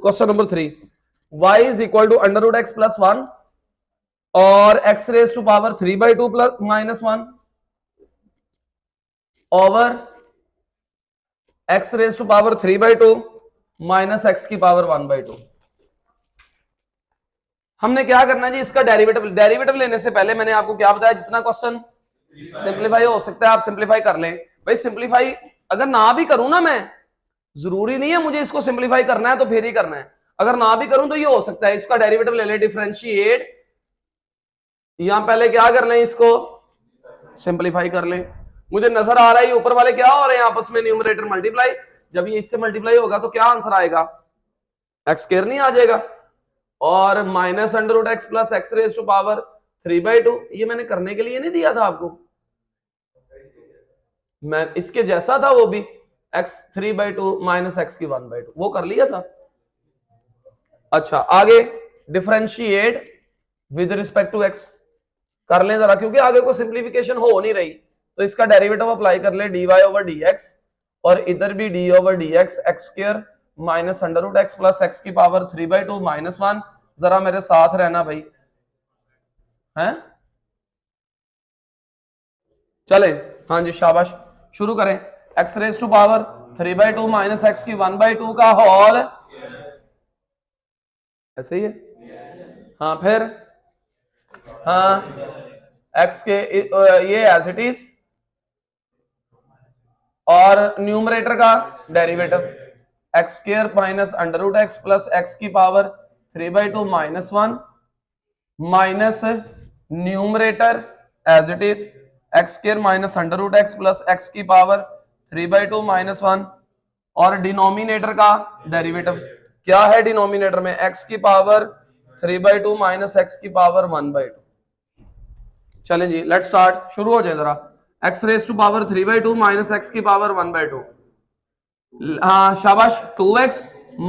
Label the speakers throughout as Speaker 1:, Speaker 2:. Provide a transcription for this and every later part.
Speaker 1: Question number 3, y is equal to under root x plus 1 और x raise to power 3/2 plus minus 1 over x raise to power 3/2 minus x की power 1/2। हमने क्या करना है जी, इसका derivative लेने से पहले मैंने आपको क्या बताया, जितना क्वेश्चन सिंप्लीफाई हो सकता है आप सिंप्लीफाई कर लें। भाई सिंप्लीफाई अगर ना भी करूं ना, मैं जरूरी नहीं है मुझे इसको सिंप्लीफाई करना है तो फिर ही करना है, अगर ना भी करूं तो ये हो सकता है। इसका डेरिवेटिव ले लें, डिफरेंशिएट, यहां पहले क्या कर लें, इसको सिंप्लीफाई कर लें। मुझे नजर आ रहा है ऊपर वाले क्या हो रहे हैं आपस में, न्यूमरेटर मल्टीप्लाई, जब ये इससे मल्टीप्लाई होगा तो क्या आंसर आएगा, एक्स स्क्वायर नहीं आ जाएगा, और minus under root x plus x raise to power 3/2। ये मैंने करने के लिए नहीं दिया था आपको, मैं इसके जैसा था वो भी, x 3/2 माइनस एक्स की 1/2, वो कर लिया था। अच्छा आगे differentiate with respect to x कर लें जरा, क्योंकि आगे को सिंप्लीफिकेशन हो नहीं रही, तो इसका डेरिवेटिव अप्लाई कर ले, dy ओवर dx, और इधर भी d over dx, x square minus under root x plus x की पावर 3/2 माइनस 1। जरा मेरे साथ रहना भाई, हैं चले, हाँ जी शाबाश, शुरू करें। X raise to power 3/2 minus x की 1/2 का होल, ऐसे ही है, हाँ फिर, हाँ एक्स के ये एज इट इज, और न्यूमरेटर का derivative x square minus under root x plus x की power 3/2 minus 1 minus numerator as it is x square minus under root x plus x की पावर 3/2 माइनस 1, और denominator का derivative क्या है, denominator में x की power 3/2 minus x की power 1/2। चलें जी लेट्स स्टार्ट, शुरू हो जाए जरा। X raise to power 3/2 minus x की पावर 1/2, हाँ शाबाश, 2x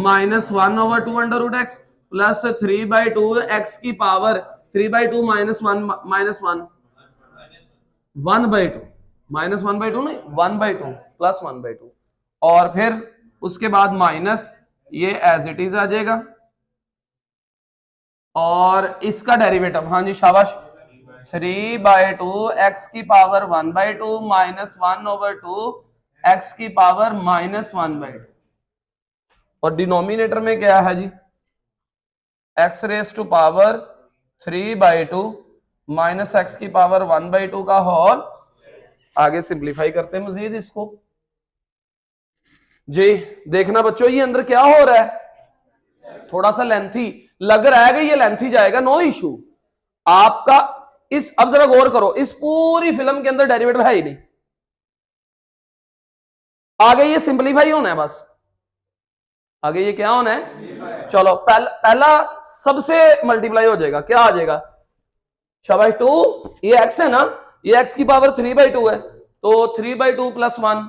Speaker 1: minus 1 over 2 under root x plus 3/2 x की पावर 3/2 माइनस 1 माइनस 1 1/2 माइनस 1/2 नहीं 1/2 प्लस 1/2, और फिर उसके बाद माइनस ये एज इट इज आ जाएगा, और इसका डेरिवेटिव, हाँ जी शाबाश, 3/2 एक्स की पावर 1/2 माइनस 1 ओवर 2 एक्स की पावर माइनस 1/2, और डिनोमिनेटर में क्या है जी, x raise to power 3/2 minus x की पावर 1/2 का होल। आगे सिंप्लीफाई करते हैं मजीद इसको जी। देखना बच्चों ये अंदर क्या हो रहा है, थोड़ा सा लेंथी लग रहा है कि ये लेंथी जाएगा, नो इशू आपका। इस अब जरा गौर करो, इस पूरी फिल्म के अंदर डेरिवेटिव है ही नहीं, आगे ये सिंप्लीफाई होना है बस, आगे ये क्या होना है, चलो पहला सबसे मल्टीप्लाई हो जाएगा, क्या आ जाएगा, शाबाश 2, ये x है ना, ये x की पावर 3/2 है, तो 3/2 प्लस 1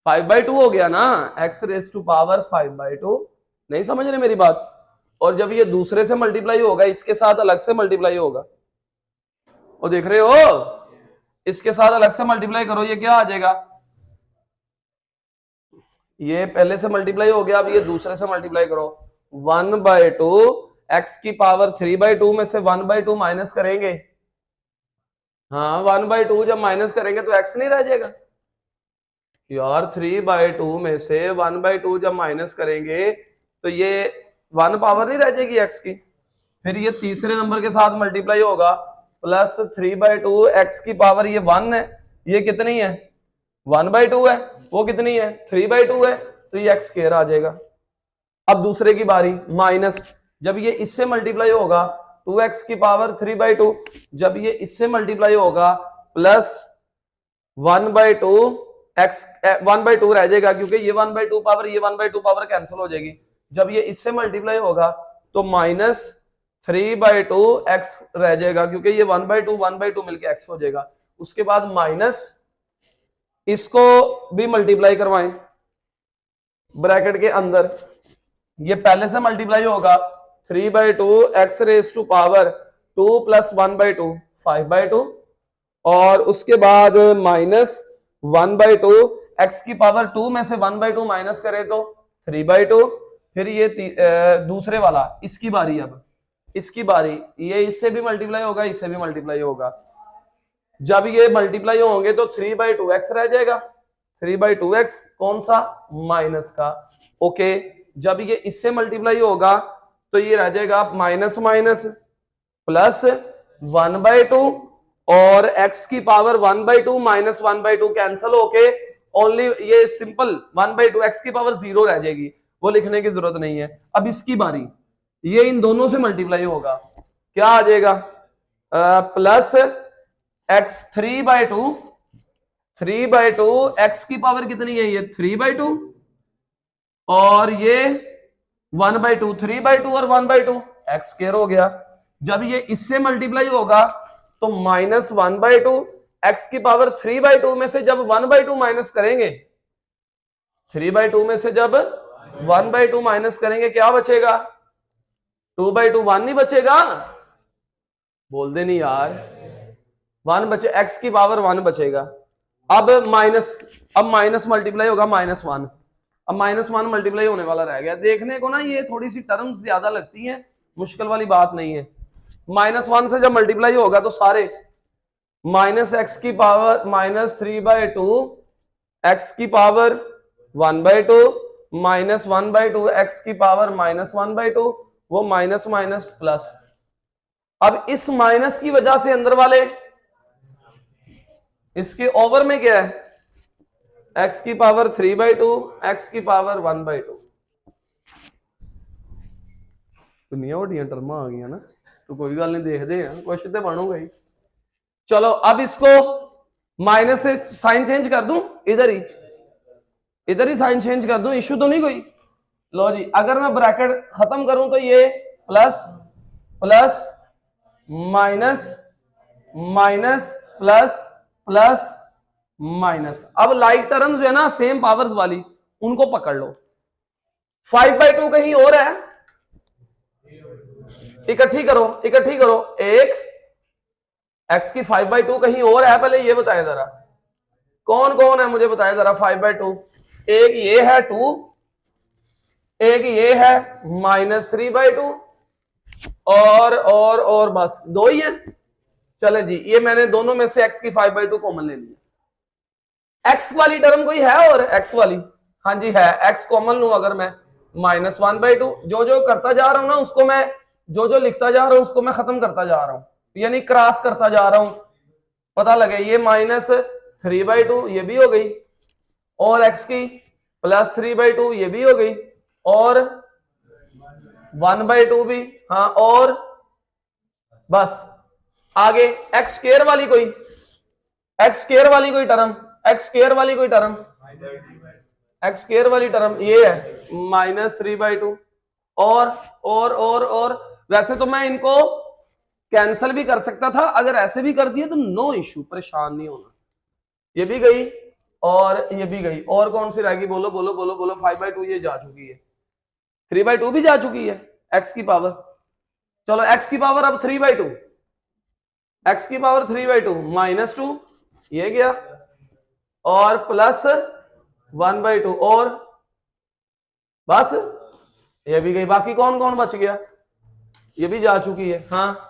Speaker 1: 5/2 हो गया ना, x रेज टू पावर 5/2। नहीं समझ रहे मेरी बात, और जब ये दूसरे से मल्टीप्लाई होगा, इसके साथ अलग से मल्टीप्लाई होगा, वो देख रहे हो, इसके साथ अलग से मल्टीप्लाई करो, ये क्या आ जाएगा, ये पहले से मल्टीप्लाई हो गया, अब ये दूसरे से मल्टीप्लाई करो, 1/2 एक्स की पावर 3/2 में से 1/2 माइनस करेंगे, हाँ 1/2 जब माइनस करेंगे तो एक्स नहीं रह जाएगा यार, 3/2 में से 1/2 जब माइनस करेंगे तो ये 1 पावर नहीं रह जाएगी एक्स की, फिर ये तीसरे नंबर के साथ मल्टीप्लाई होगा, प्लस 3/2 एक्स की पावर ये 1 है, ये कितनी है 1/2 है, वो कितनी है 3/2 है, तो ये एक्स स्क्वायर आ जाएगा। अब दूसरे की बारी, माइनस, जब ये इससे मल्टीप्लाई होगा 2x की पावर 3/2, जब ये इससे मल्टीप्लाई होगा प्लस 1/2 एक्स 1/2 रह जाएगा, क्योंकि ये 1/2 पावर ये 1/2 पावर कैंसिल हो जाएगी, जब ये इससे मल्टीप्लाई होगा तो माइनस 3/2 एक्स रह जाएगा, क्योंकि ये 1/2 मिलके एक्स हो जाएगा। उसके बाद माइनस, इसको भी मल्टीप्लाई करवाएं ब्रैकेट के अंदर, ये पहले से मल्टीप्लाई होगा 3/2 x raise to power 2 plus 1/2 5/2, और उसके बाद माइनस 1/2 एक्स की पावर 2 में से 1/2 माइनस करे तो 3/2, फिर ये दूसरे वाला इसकी बारी, अब इसकी बारी, ये इससे भी मल्टीप्लाई होगा, इससे भी मल्टीप्लाई होगा। जब ये मल्टीप्लाई होंगे तो 3/2x रह जाएगा, 3/2x कौन सा, माइनस का। ओके, जब ये इससे मल्टीप्लाई होगा तो ये रह जाएगा माइनस माइनस प्लस 1/2, और x की पावर 1/2 माइनस 1/2 कैंसल होके ओनली ये सिंपल 1/2 x की पावर 0 रह जाएगी, वो लिखने की जरूरत नहीं है। अब इसकी बारी, ये इन दोनों से मल्टीप्लाई होगा, क्या आ जाएगा, प्लस x 3/2, 3/2 x की पावर कितनी है, ये 3/2, और ये 1/2, 3/2 और 1/2 x स्क्वायर हो गया। जब ये इससे मल्टीप्लाई होगा तो माइनस 1/2, x की पावर 3/2 में से जब 1/2 माइनस करेंगे, 3/2 में से जब 1/2 माइनस करेंगे क्या बचेगा, 2/2, 1 नहीं बचेगा, बोल दे नहीं यार, 1 बचे, x की पावर 1 बचेगा। अब माइनस मल्टीप्लाई होगा -1, अब -1 मल्टीप्लाई होने वाला रह गया। देखने को ना ये थोड़ी सी टर्म्स ज्यादा लगती हैं, मुश्किल वाली बात नहीं है। -1 से जब मल्टीप्लाई होगा तो सारे माइनस x की पावर -3/2, x की पावर 1/2 माइनस 1/2 x की पावर -1/2, वो माइनस माइनस प्लस। अब इस माइनस की वजह से अंदर वाले इसके ओवर में क्या है, x की पावर 3/2, x की पावर 1/2। दुनिया वड्डियां टर्मा आ गई ना, तो कोई गल नहीं, देखते हैं कुछ तो बनूंगा ही। चलो अब इसको माइनस से साइन चेंज कर दूं, इधर ही साइन चेंज कर दूं, इश्यू तो नहीं कोई। लो जी, अगर मैं ब्रैकेट खत्म करूं तो ये plus plus minus minus plus plus minus. अब लाइक टर्म्स जो है ना सेम पावर्स वाली, उनको पकड़ लो। 5/2 कहीं और है, इकट्ठी करो एक, x की 5/2 कहीं और है, पहले ये बताया जरा कौन कौन है, मुझे बताया जरा 5/2। एक ये है 2, एक ये है -3/2, और बस दो ही है। चले जी, ये मैंने दोनों में से x की 5/2 कॉमन ले लिया। x वाली टर्म कोई है और x वाली, हाँ जी है, x कॉमन लूं अगर मैं, -1/2, जो करता जा रहा हूं ना उसको मैं, जो लिखता जा रहा हूं उसको मैं खत्म करता जा रहा हूं, यानी क्रॉस करता जा रहा हूं, पता लगे। ये -3/2 ये भी हो गई, और x की +3/2 ये भी हो गई, और 1/2 भी, हाँ, और बस आगे x स्क्वायर वाली कोई टर्म, x स्क्वायर वाली टर्म ये है -3/2, और वैसे तो मैं इनको कैंसल भी कर सकता था, अगर ऐसे भी कर दिए तो नो इश्यू, परेशान नहीं होना। ये भी गई और ये भी गई, और कौन सी रहेगी, बोलो बोलो बोलो बोलो। 5/2 ये जा चुकी है, 3/2 भी जा चुकी है, x की पावर, चलो x की पावर अब 3/2, x की पावर 3/2 -2 ये गया, और प्लस 1/2, और बस ये भी गई। बाकी कौन कौन बच गया, ये भी जा चुकी है। हाँ,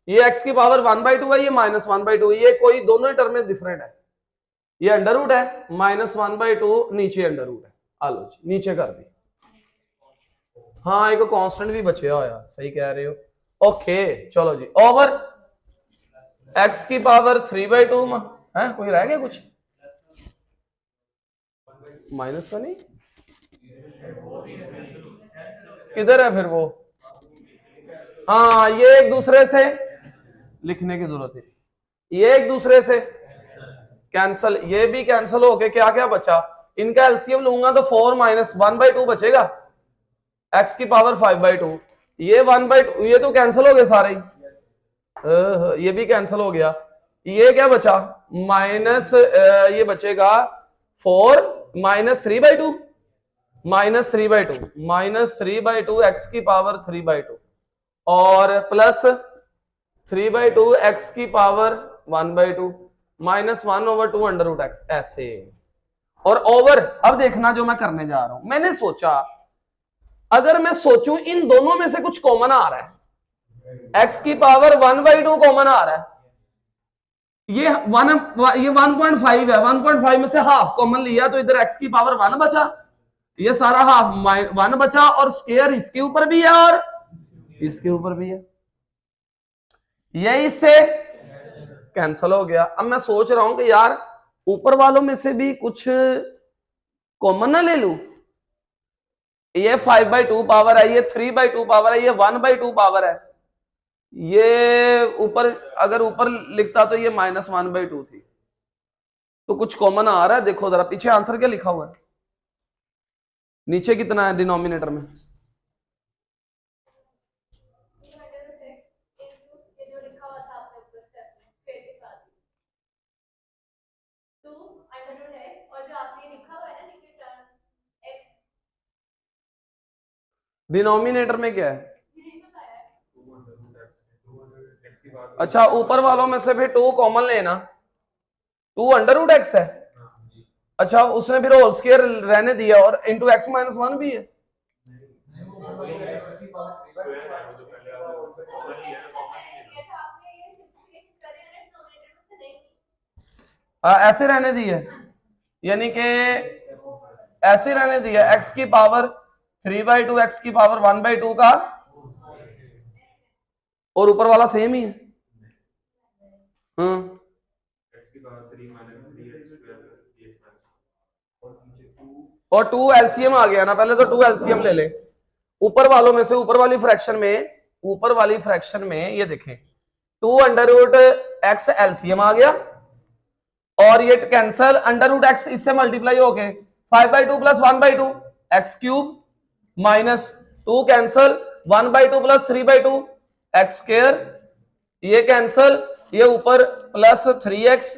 Speaker 1: ये x की पावर 1/2 है, ये -1/2, ये कोई दोनों टर्म में डिफरेंट है, ये अंडर रूट है, -1/2 नीचे अंडर रूट है, आलो जी नीचे कर दी। हाँ, एक कांस्टेंट भी बचे हो यार, सही कह रहे हो। ओके चलो जी, ओवर x की पावर 3/2 है, कोई रह गया कुछ, माइनस का नहीं, किधर है फिर वो, हाँ, ये एक दूसरे से लिखने की जरूरत है, ये एक दूसरे से कैंसल, ये भी कैंसल हो गए, क्या क्या बचा, इनका एलसीएम लूंगा तो 4 - 1/2 बचेगा, x की पावर 5/2, ये 1/2, ये तो कैंसल हो गए सारे ही, ये भी कैंसल हो गया। ये क्या बचा, माइनस, ये बचेगा 4 -3/2, -3/2 x की पावर 3/2, और प्लस 3/2 x की पावर 1/2, -1/2 अंडर रूट x, ऐसे। और ओवर। अब देखना जो मैं करने जा रहा हूं, मैंने सोचा अगर मैं सोचूं इन दोनों में से कुछ कॉमन आ रहा है, x की पावर 1/2 कॉमन आ रहा है, ये 1.5 है, 1.5 में से हाफ कॉमन लिया तो इधर x की पावर 1 बचा, ये सारा हाफ 1 बचा, और स्क्वायर इसके ऊपर भी है और इसके ऊपर भी है, ये इससे कैंसल हो गया। अब मैं सोच रहा हूं कि यार ऊपर वालों में से भी कुछ कॉमन ना ले लूं, ये 5/2 पावर है, ये 3/2 पावर है, ये 1/2 पावर है, ये ऊपर अगर ऊपर लिखता तो ये -1/2 थी, तो कुछ कॉमन आ रहा है। देखो जरा पीछे आंसर क्या लिखा हुआ है, नीचे कितना है डिनोमिनेटर में, डिनोमिनेटर में क्या है? अच्छा ऊपर वालों में से फिर 2 कॉमन लेना, 2√x है, अच्छा उसने फिर होल स्क्वायर रहने दिया और इंटू x - 1 भी है, ऐसे रहने दी है, यानी कि ऐसे रहने दिया, x की पावर 3/2 x की पावर 1/2 का, और ऊपर वाला सेम ही है। और 2 एलसीएम आ गया ना, पहले तो 2 एलसीएम ले ले ऊपर वालों में से, ऊपर वाली फ्रैक्शन में ये देखें 2√x एलसीएम आ गया, और ये कैंसल, √x इससे मल्टीप्लाई हो गए 5/2 plus 1/2 x³ minus 2 cancel 1/2 plus 3/2 x², ये कैंसल, ये ऊपर प्लस 3x,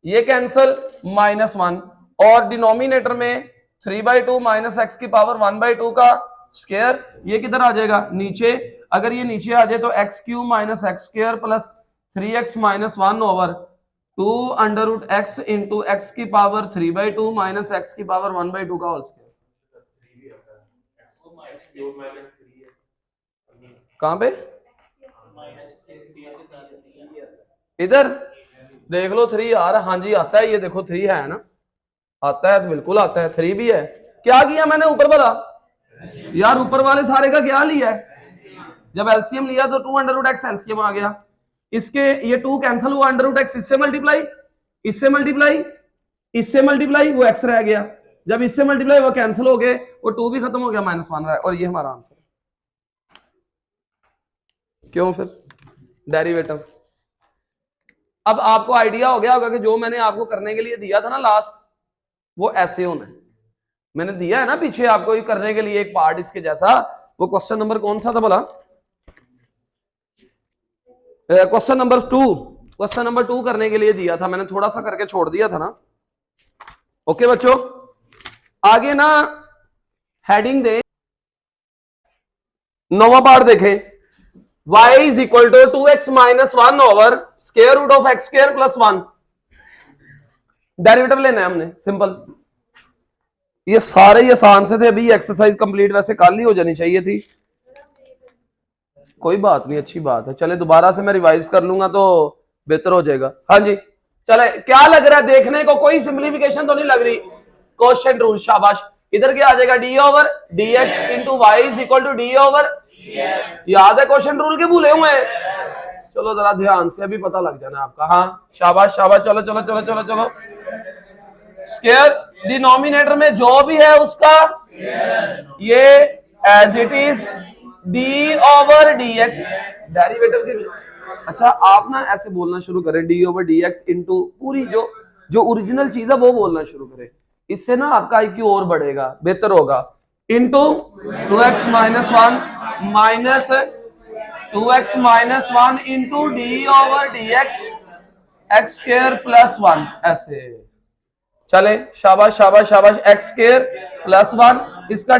Speaker 1: ये कैंसल -1, और डिनोमिनेटर में 3/2 माइनस x की पावर 1/2 का स्क्वायर, ये किधर आ जाएगा नीचे, अगर ये नीचे आ जाए तो x³ minus x² plus 3x - 1 over 2√x into x की पावर 3/2 माइनस x की पावर 1/2 का होल स्क्वायर। कहां पे? इधर देख लो 3 आ रहा, हाँ जी आता है, ये देखो 3 है ना, आता है तो बिल्कुल आता है, 3 भी है। क्या किया मैंने ऊपर वाला, यार ऊपर वाले सारे का क्या लिया है, जब एलसीएम लिया तो 2√x एलसीएम आ गया, इसके ये 2 कैंसिल हुआ, √x इससे मल्टीप्लाई, इससे मल्टीप्लाई, इससे मल्टीप्लाई, वो x रह गया, जब इससे मल्टीप्लाई वो कैंसिल हो गए, वो 2 भी खत्म हो गया, -1 रहा, और ये हमारा आंसर। क्यों फिर डेरिवेटिव। अब आपको आइडिया हो गया होगा कि जो मैंने आपको करने के लिए दिया था ना लास्ट, वो ऐसे होना है, मैंने दिया है ना पीछे आपको ये करने के लिए एक पार्ट इसके जैसा, वो क्वेश्चन नंबर कौन सा था भला, क्वेश्चन नंबर 2, क्वेश्चन नंबर 2 करने के लिए दिया था मैंने, थोड़ा सा करके छोड़ दिया था ना। ओके बच्चों, आगे ना हेडिंग दे, 9वां पार्ट देखें, y is equal to 2x - 1 over square root of x² plus 1, derivative लेना है हमने, सिंपल, ये सारे ही आसान से थे, अभी एक्सरसाइज कंप्लीट वैसे कल ही हो जानी चाहिए थी, कोई बात नहीं, अच्छी बात है, चले दोबारा से मैं रिवाइज कर लूंगा तो बेहतर हो जाएगा। हाँ जी चले, क्या लग रहा है देखने को, कोई सिंप्लीफिकेशन तो नहीं लग रही, क्वेश्चन रूल, शाबाश, इधर क्या आ जाएगा d/dx into y is equal to d/, याद है क्वेश्चन रूल के भूले हुए, चलो जरा ध्यान से, अभी पता लग जाना आपका, हाँ शाबाश शाबाश, चलो चलो चलो चलो चलो, स्क्वायर डिनोमिनेटर में जो भी है उसका ये as it is d/dx, derivative की, अच्छा आप ना ऐसे बोलना शुरू करें d/dx इंटू पूरी जो ओरिजिनल चीज है वो बोलना शुरू करें, इससे ना आपका आईक्यू और बढ़ेगा, बेहतर होगा, into 2x - 1 minus 2x - 1 into d/dx x² plus 1, ऐसे चले, शाबाश शाबाश शाबाश, x² प्लस 1, इसका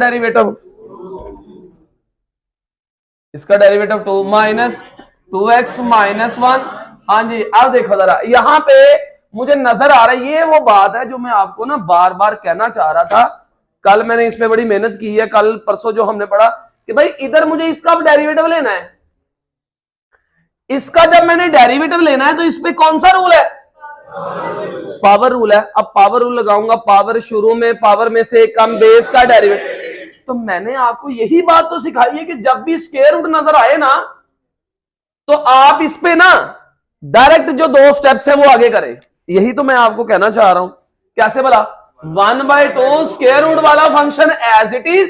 Speaker 1: डेरिवेटिव 2 माइनस 2x - 1, हाँ जी। अब देखो जरा यहाँ पे मुझे नजर आ रहा है। ये वो बात है जो मैं आपको ना बार बार कहना चाह रहा था। कल मैंने इसमें बड़ी मेहनत की है, कल परसों जो हमने पढ़ा कि भाई इधर मुझे इसका डेरिवेटिव लेना है, इसका जब मैंने डेरिवेटिव लेना है तो इस पे कौन सा रूल है? पावर रूल है। अब पावर रूल लगाऊंगा, पावर शुरू में पावर में से कम बेस का डेरिवेटिव। तो मैंने आपको यही बात तो सिखाई है कि जब भी स्क्वायर रूट नजर आए ना तो आप इस पे ना डायरेक्ट जो 2 स्टेप्स है वो आगे करें। यही तो मैं आपको कहना चाह रहा हूं। कैसे बोला? 1/2 स्क्वायर रूट वाला फंक्शन एज इट इज।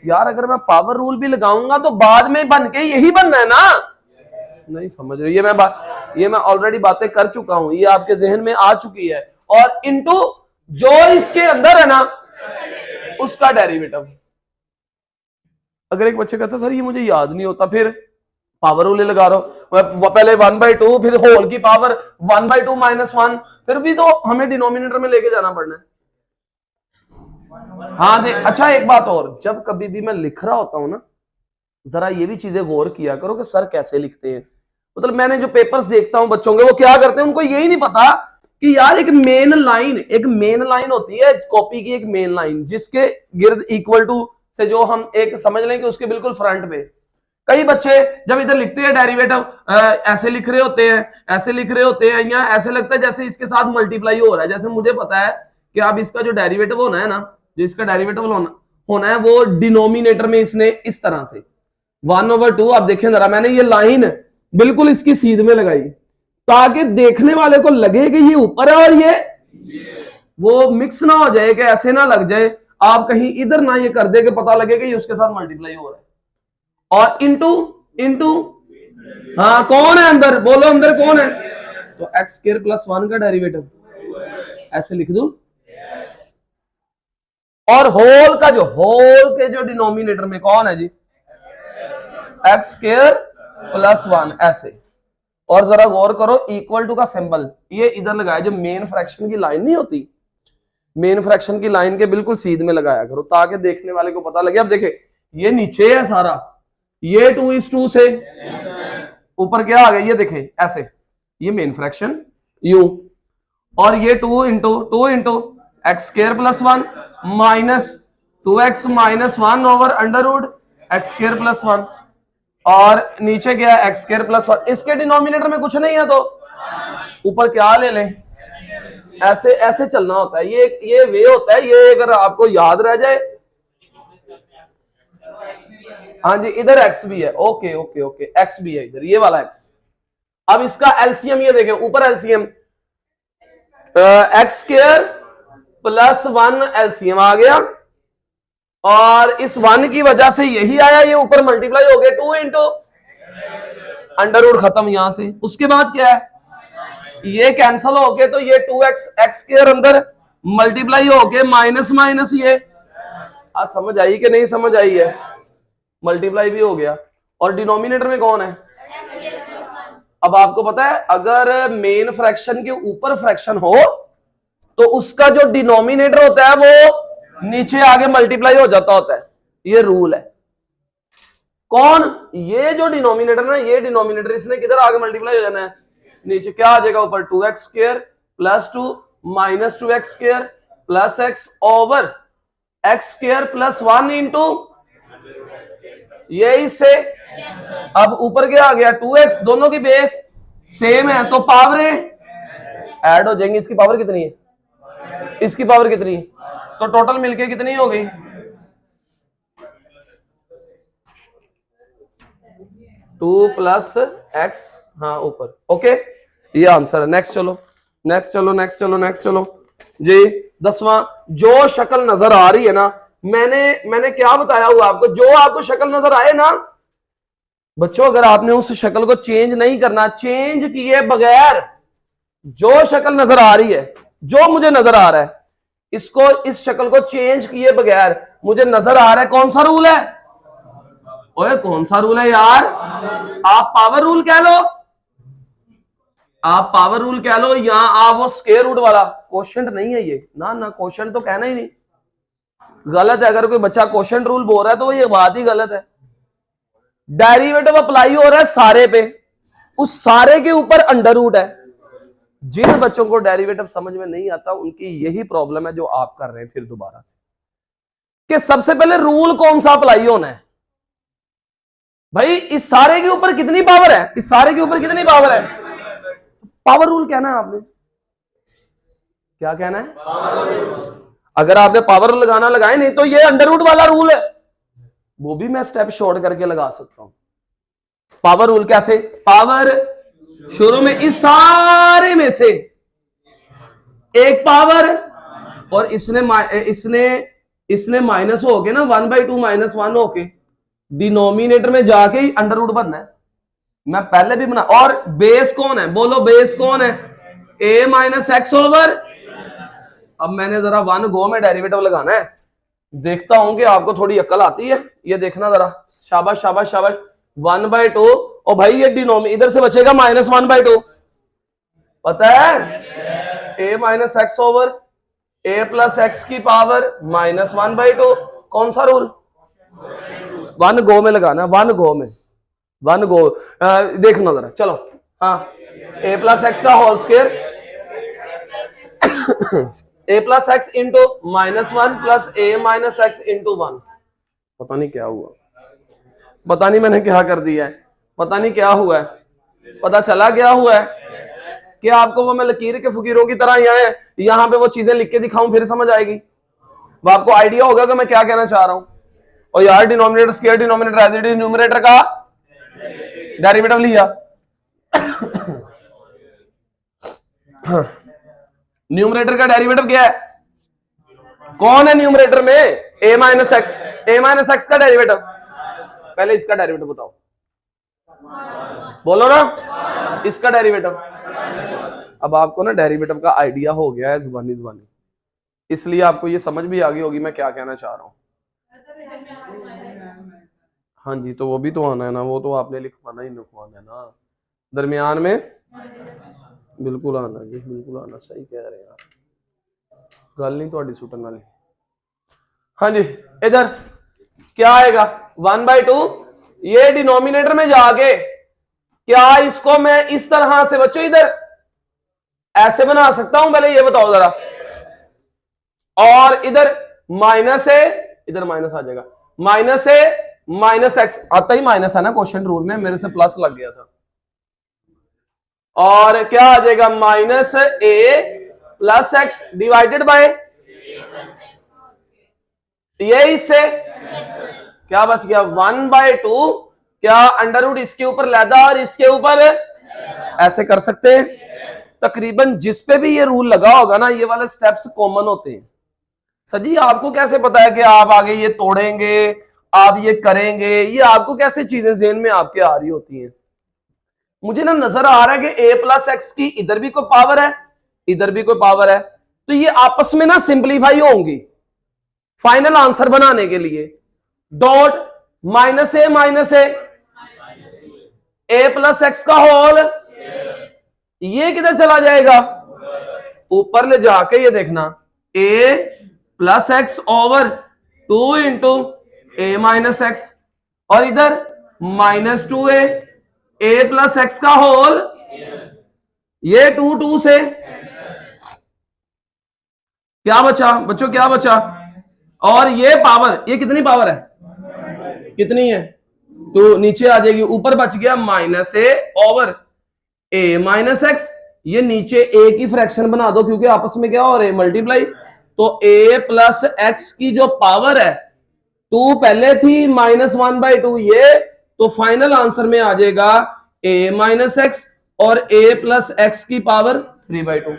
Speaker 1: यार अगर मैं पावर रूल भी लगाऊंगा तो बाद में बन के यही बनना है ना। नहीं समझ रहे? ये मैं ऑलरेडी बातें कर चुका हूं, ये आपके जहन में आ चुकी है। और इनटू जो इसके अंदर है ना उसका डेरिवेटिव। अगर एक बच्चे कहता सर ये मुझे याद नहीं होता, फिर पावर रूल लगा रहा हूं पहले 1/2 फिर होल की पावर 1/2 -1, फिर भी तो हमें डिनोमिनेटर में लेके जाना पड़ना है। हाँ देख, अच्छा एक बात और, जब कभी भी मैं लिख रहा होता हूं ना जरा ये भी चीजें गौर किया करो कि सर कैसे लिखते हैं। मतलब मैंने जो पेपर्स देखता हूं बच्चों के, वो क्या करते हैं, उनको यही नहीं पता कि यार एक मेन लाइन होती है कॉपी की, एक मेन लाइन जिसके गिर्द इक्वल टू से जो हम एक समझ लें कि उसके बिल्कुल फ्रंट पे कई बच्चे जब इधर लिखते हैं डेरिवेटिव ऐसे लिख रहे होते हैं, ऐसे लिख रहे होते हैं, या ऐसे लगता है जैसे इसके साथ मल्टीप्लाई हो रहा है। जैसे मुझे पता है कि अब इसका जो डेरिवेटिव होना है ना, जो इसका डेरिवेटिव होना है वो डिनोमिनेटर में इसने इस तरह से 1/2। आप देखें जरा, मैंने ये लाइन बिल्कुल इसकी सीध में लगाई ताकि देखने वाले को लगे कि ये ऊपर है और ये वो मिक्स ना हो जाए, कि ऐसे ना लग जाए आप कहीं इधर ना ये कर दे कि पता लगे कि ये उसके साथ मल्टीप्लाई हो रहा है। और इंटू हाँ कौन है अंदर, बोलो अंदर कौन है? तो x² + 1 का डेरिवेटिव ऐसे लिख दूं। और होल के जो डिनोमिनेटर में कौन है जी? x² + 1 ऐसे। और जरा गौर करो इक्वल टू का सिंबल ये इधर लगाया, जो मेन फ्रैक्शन की लाइन नहीं होती, मेन फ्रैक्शन की लाइन के बिल्कुल सीध में लगाया करो ताकि देखने वाले को पता लगे। अब देखे ये नीचे है सारा, ये 2:2 से ऊपर क्या आ गया, ये देखे ऐसे, ये मेन फ्रैक्शन यू, और ये 2 into x² + 1 -2x - 1 over √x² + 1, और नीचे क्या है x² + 1। इसके डिनोमिनेटर में कुछ नहीं है तो ऊपर क्या ले लें, ऐसे ऐसे चलना होता है। ये वे होता है, ये अगर आपको याद रह जाए। हाँ जी इधर x भी है, ओके ओके ओके, x भी है इधर, ये वाला x। अब इसका एलसीएम ये देखें, ऊपर एलसीएम x² + 1 एलसीएम आ गया, और इस 1 की वजह से यही आया, ये ऊपर मल्टीप्लाई हो गया 2 इंटू √, खत्म यहां से। उसके बाद क्या है, ये कैंसल हो गए तो ये 2x x² अंदर मल्टीप्लाई हो गए माइनस माइनस, ये समझ आई कि नहीं समझ आई है? मल्टीप्लाई भी हो गया। और डिनोमिनेटर में कौन है? अब आपको पता है अगर मेन फ्रैक्शन के ऊपर फ्रैक्शन हो तो उसका जो डिनोमिनेटर होता है वो नीचे आगे मल्टीप्लाई हो जाता होता है, ये रूल है। कौन? ये जो डिनोमिनेटर ना, ये डिनोमिनेटर इसने किधर आगे मल्टीप्लाई हो जाना है, नीचे। क्या आ जाएगा ऊपर? 2x² + 2 -2x² + x over x² + 1 into ये इससे। अब ऊपर क्या आ गया? 2x, दोनों की बेस सेम है तो पावरें ऐड हो जाएंगी। इसकी पावर कितनी है? इसकी पावर कितनी है? तो टोटल मिलके कितनी हो गई? 2 + x, हाँ ऊपर। ओके ये आंसर है। नेक्स्ट चलो जी। 10वां, जो शक्ल नजर आ रही है ना, मैंने क्या बताया हुआ आपको, जो आपको शक्ल नजर आए ना बच्चों, अगर आपने उस शक्ल को चेंज नहीं करना, चेंज किए बगैर जो शक्ल नजर आ रही है, जो मुझे नजर आ रहा है, इसको, इस शक्ल को चेंज किए बगैर मुझे नजर आ रहा है, कौन सा रूल है? ओए कौन सा रूल है यार? आप पावर रूल कह लो, आप पावर रूल कह लो, या आप वो स्क्वायर रूट वाला। क्वोशिएंट नहीं है ये, ना ना क्वोशिएंट तो कहना ही नहीं, गलत है। अगर कोई बच्चा क्वोशिएंट रूल बोल रहा है तो ये बात ही गलत है। डेरिवेटिव अप्लाई हो रहा है सारे पे, उस सारे के ऊपर अंडर रूट है, जिन बच्चों को डेरिवेटिव समझ में नहीं आता उनकी यही प्रॉब्लम है जो आप कर रहे हैं फिर दोबारा से, कि सबसे पहले रूल कौन सा अप्लाई होना है। भाई इस सारे के ऊपर कितनी पावर है, इस सारे के ऊपर कितनी पावर है? पावर रूल कहना है आपने, क्या कहना है? अगर आपने पावर लगाना लगाए, नहीं तो ये अंडर रूट वाला रूल है, वो भी मैं स्टेप शॉर्ट करके लगा सकता हूं। पावर रूल कैसे? पावर शुरू में इस सारे में से एक पावर, और इसने माइनस होके ना 1/2 -1 होके डिनोमिनेटर में जाके ही अंडर रूट बनना है। मैं पहले भी बना, और बेस कौन है? बोलो बेस कौन है? a - x over. अब मैंने जरा 1 गो में डेरिवेटिव लगाना है, देखता हूं कि आपको थोड़ी अक्ल आती है। ये देखना जरा, शाबाश शाबाश शाबाश। 1/2, और भाई ये डिनोमिनेटर इधर से बचेगा -1/2, पता है? a - x over a + x की पावर -1/2। कौन सा रूल? 1 गो में लगाना, 1 गो में, 1 गो। देखना जरा, चलो। हाँ, a + x का whole square, a + x into -1 plus a - x into 1। पता नहीं क्या हुआ, पता नहीं मैंने क्या कर दिया है, पता नहीं क्या हुआ है। पता चला क्या हुआ है कि आपको वो मैं लकीर के फकीरों की तरह यहां पे वो चीजें लिख के दिखाऊं, फिर समझ आएगी, वो आपको आइडिया होगा कि मैं क्या कहना चाह रहा हूं। और यार denominator square denominator as it is, numerator का डेरिवेटिव लिया। न्यूमरेटर का डेरिवेटिव क्या है? कौन है न्यूमरेटर में? a - x। a - x का डेरिवेटिव, पहले इसका डेरिवेटिव बताओ, बोलो ना, इसका डेरिवेटिव। अब आपको ना डेरिवेटिव का आइडिया हो गया है, वन इज वन, इसलिए आपको ये समझ भी आ गई होगी मैं क्या कहना चाह रहा हूं। हाँ जी, तो वो भी तो आना है ना, वो तो आपने लिखवाना ही लिखवाना है ना, दरमियान में बिल्कुल आना जी, बिल्कुल आना। सही कह रहे हैं आप, गल नहीं थोड़ी सुटन वाली। हाँ जी, इधर क्या आएगा? 1/2। ये डिनोमिनेटर में जाके क्या इसको मैं इस तरह से बच्चों इधर ऐसे बना सकता हूं? पहले ये बताओ जरा। और इधर माइनस है, इधर माइनस आ जाएगा, -x आता ही माइनस है ना क्वेश्चन रूल में, मेरे से प्लस लग गया था। और क्या आ जाएगा? -a + x डिवाइडेड बाय ये, इससे क्या बच गया? 1/2। क्या अंडर रूट इसके ऊपर लैदा और इसके ऊपर ऐसे कर सकते हैं। तकरीबन जिस पे भी ये रूल लगा होगा ना, ये वाले स्टेप्स कॉमन होते हैं। सजी आपको कैसे पता है कि आप आगे ये तोड़ेंगे, आप ये करेंगे? ये आपको कैसे चीजें ज़हन में आपके आ रही होती हैं? मुझे ना नजर आ रहा है कि a + x की इधर भी कोई पावर है, इधर भी कोई पावर है, तो ये आपस में ना सिंप्लीफाई होंगी फाइनल आंसर बनाने के लिए। डॉट -a + x का होल, ये किधर चला जाएगा? ऊपर ले जाके ये देखना, a + x over 2 into a - x, और इधर -2a + x का होल, ये 2 से क्या बचा बच्चों? क्या बचा? और ये पावर, ये कितनी पावर है? कितनी है? तो नीचे आ जाएगी, ऊपर बच गया -a ओवर a - x। ये नीचे a की फ्रैक्शन बना दो, क्योंकि आपस में क्या हो रहे हैं? मल्टीप्लाई। तो a + x की जो पावर है, 2 पहले थी, -1/2 ये, तो फाइनल आंसर में आ जाएगा a - x और a + x की पावर 3/2।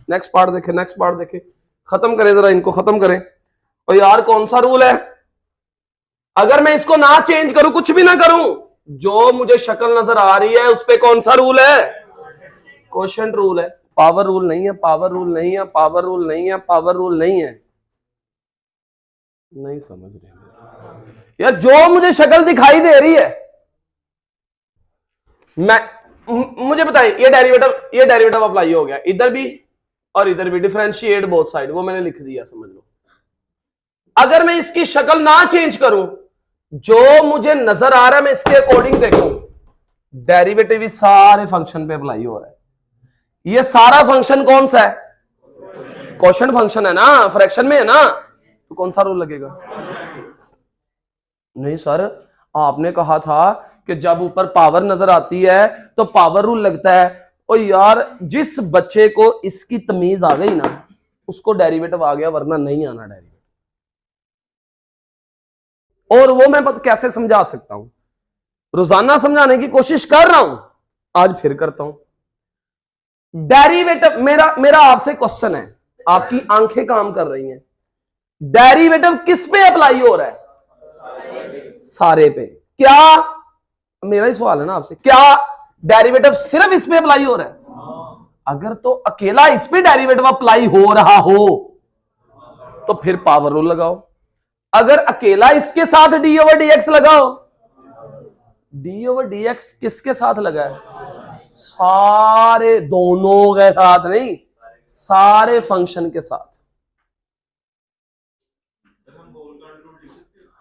Speaker 1: नेक्स्ट पार्ट देखें, नेक्स्ट पार्ट देखें, खत्म करें जरा, इनको खत्म करें। और यार कौन सा रूल है? अगर मैं इसको ना चेंज करूं, कुछ भी ना करूं, जो मुझे शक्ल नजर आ रही है उस पे कौन सा रूल है? क्वोशिएंट रूल है। पावर रूल नहीं है, पावर रूल नहीं है, पावर रूल नहीं है, पावर रूल नहीं है। नहीं समझ रहे यार, जो मुझे शक्ल दिखाई दे रही है, मुझे बताइए, ये डेरिवेटिव अप्लाई हो गया इधर भी और इधर भी, डिफरेंशिएट बोथ साइड, वो मैंने लिख दिया, समझ लो। अगर मैं इसकी शक्ल ना चेंज करूं, जो मुझे नजर आ रहा है मैं इसके अकॉर्डिंग देखूं, डेरिवेटिव सारे फंक्शन पे अप्लाई हो रहा है। ये सारा फंक्शन कौन सा है? क्वोशिएंट फंक्शन है ना, फ्रैक्शन में है ना, तो कौन सा रूल लगेगा? नहीं सर, आपने कहा था कि जब ऊपर पावर नजर आती है तो पावर रूल लगता है। ओ यार, जिस बच्चे को इसकी तमीज आ गई ना, उसको डेरिवेटिव आ गया, वरना नहीं आना डेरिवेटिव। और वो मैं कैसे समझा सकता हूं? रोजाना समझाने की कोशिश कर रहा हूं, आज फिर करता हूं। डेरिवेटिव, मेरा आपसे क्वेश्चन है, आपकी आंखें काम कर रही हैं, डेरिवेटिव किस पे अप्लाई हो रहा है? सारे पे। क्या, मेरा ही सवाल है ना आपसे, क्या डेरिवेटिव सिर्फ इस पे अप्लाई हो रहा है? अगर तो अकेला इस पे डेरिवेटिव अप्लाई हो रहा हो तो फिर पावर रूल लगाओ। अगर अकेला इसके साथ डी ओवर डी एक्स लगाओ, डी ओवर डी एक्स किसके साथ लगा है? सारे, दोनों के साथ नहीं, सारे फंक्शन के साथ।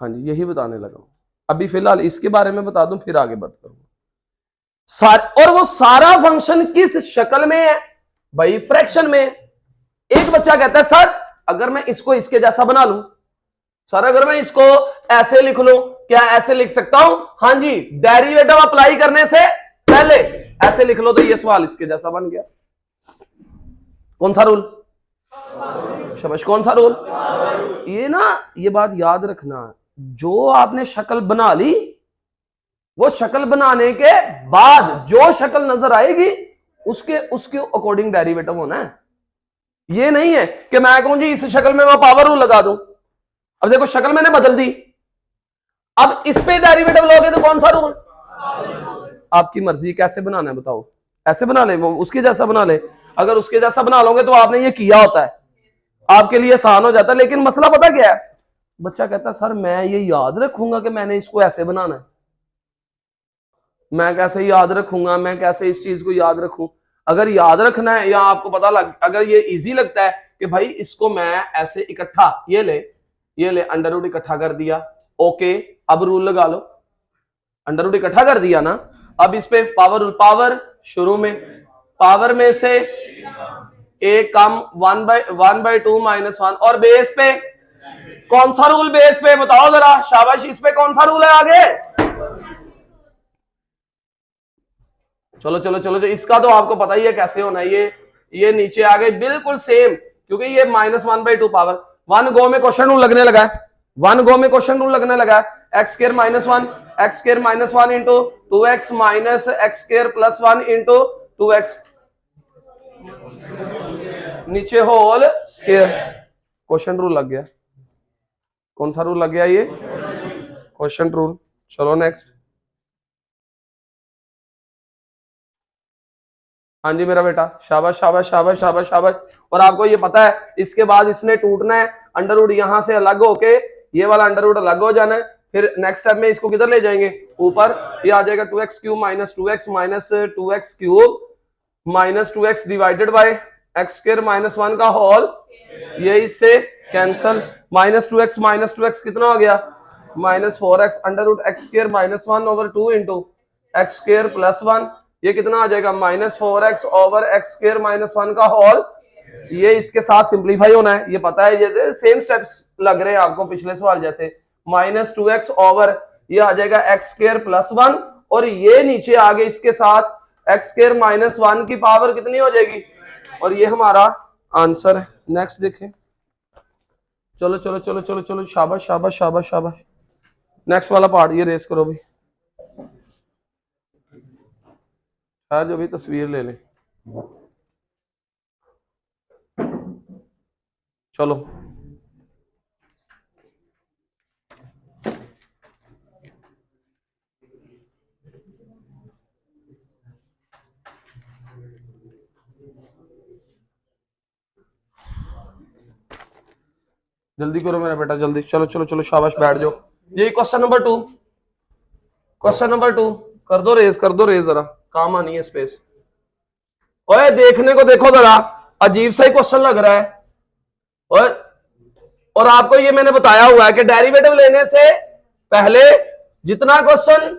Speaker 1: हाँ जी, यही बताने लगा। अभी फिलहाल इसके बारे में बता दूं, फिर आगे बात करूंगा। और वो सारा फंक्शन किस शक्ल में है भाई? फ्रैक्शन में। एक बच्चा कहता है सर अगर मैं इसको इसके जैसा बना लूं, सर अगर मैं इसको ऐसे लिख लूं, क्या ऐसे लिख सकता हूं? हाँ जी, डेरिवेटिव अप्लाई करने से पहले ऐसे लिख लो तो ये सवाल इसके जैसा बन गया। कौन सा रूल? शाबाश, कौन सा रूल? ये ना, ये बात याद रखना, जो आपने शक्ल बना ली, वो शक्ल बनाने के बाद जो शक्ल नजर आएगी उसके अकॉर्डिंग डेरिवेटिव होना है। ये नहीं है कि मैं कहूं जी इस शक्ल में मैं पावर रूल लगा दूं। अब देखो शक्ल मैंने बदल दी, अब इस पे डेरिवेटिव लोगे तो कौन सा रूल? आपकी मर्जी, कैसे बनाना है बताओ। ऐसे बना ले, वो उसके जैसा बना ले। अगर उसके जैसा बना लोगे तो आपने ये किया होता है, आपके लिए आसान हो जाता है। लेकिन मसला पता क्या है? बच्चा कहता सर मैं ये याद रखूंगा कि मैंने इसको ऐसे बनाना है, मैं कैसे याद रखूंगा, मैं कैसे इस चीज को याद रखूं? अगर याद रखना है या आपको पता लग, अगर ये इजी लगता है कि भाई इसको मैं ऐसे इकट्ठा, ये ले अंडर रूट इकट्ठा कर दिया, ओके, अब रूल लगा लो। अंडर रूट इकट्ठा कर दिया ना, अब इस पे पावर, पावर शुरू में, पावर में से एक कम 1/2 -1, और बेस पे कौन सा रूल? बेस पे बताओ जरा, शाबाश, इस पे कौन सा रूल है आगे? चलो चलो चलो, तो इसका तो आपको पता ही है कैसे होना है। ये नीचे आ गए बिल्कुल सेम, क्योंकि ये -1/2 पावर 1 गो में क्वेश्चन रूल लगने लगा है, 1 गो में क्वेश्चन रूल लगने लगा है। x square -1, x square -1 into 2x minus x square +1 into 2x, नीचे होल स्क्वायर। क्वेश्चन रूल लग गया। कौन सा रूल लग गया? ये क्वेश्चन रूल। चलो नेक्स्ट। हाँ जी मेरा बेटा, शाबाश शाबाश शाबाश शाबाश शाबाश। और आपको ये पता है इसके बाद इसने टूटना है, अंडर रूट यहां से अलग होके ये वाला अंडर रूट अलग हो जाना है। फिर नेक्स्ट स्टेप में इसको किधर ले जाएंगे? ऊपर। ये आ जाएगा 2x³ minus 2x minus 2x³ minus 2x divided by x square -1 का होल, ये इससे कैंसल। -2x कितना हो गया? -4x under root x square -1/2 into x square +1, ये कितना आ जाएगा? -4x ओवर x स्क्वायर -1 का होल। ये इसके साथ सिंप्लीफाई होना है, ये पता है, ये सेम स्टेप्स लग रहे हैं आपको पिछले सवाल जैसे। -2x ओवर ये आ जाएगा x स्क्वायर +1, और ये नीचे आगे इसके साथ x स्क्वायर -1 की पावर कितनी हो जाएगी, और ये हमारा आंसर है। नेक्स्ट देखें। चलो चलो चलो चलो चलो, शाबाश शाबाश शाबाश शाबाश। नेक्स्ट वाला पार्ट ये रेस करो भाई, जो भी तस्वीर ले ले। चलो जल्दी करो मेरा बेटा, जल्दी। चलो चलो चलो, शाबाश, बैठ जाओ। ये क्वेश्चन नंबर 2, क्वेश्चन नंबर 2 कर दो रेज, कर दो रेज, जरा काम आनी है स्पेस। ओए देखने को देखो जरा, अजीब सा ही क्वेश्चन लग रहा है। और आपको ये मैंने बताया हुआ है कि डेरिवेटिव लेने से पहले जितना क्वेश्चन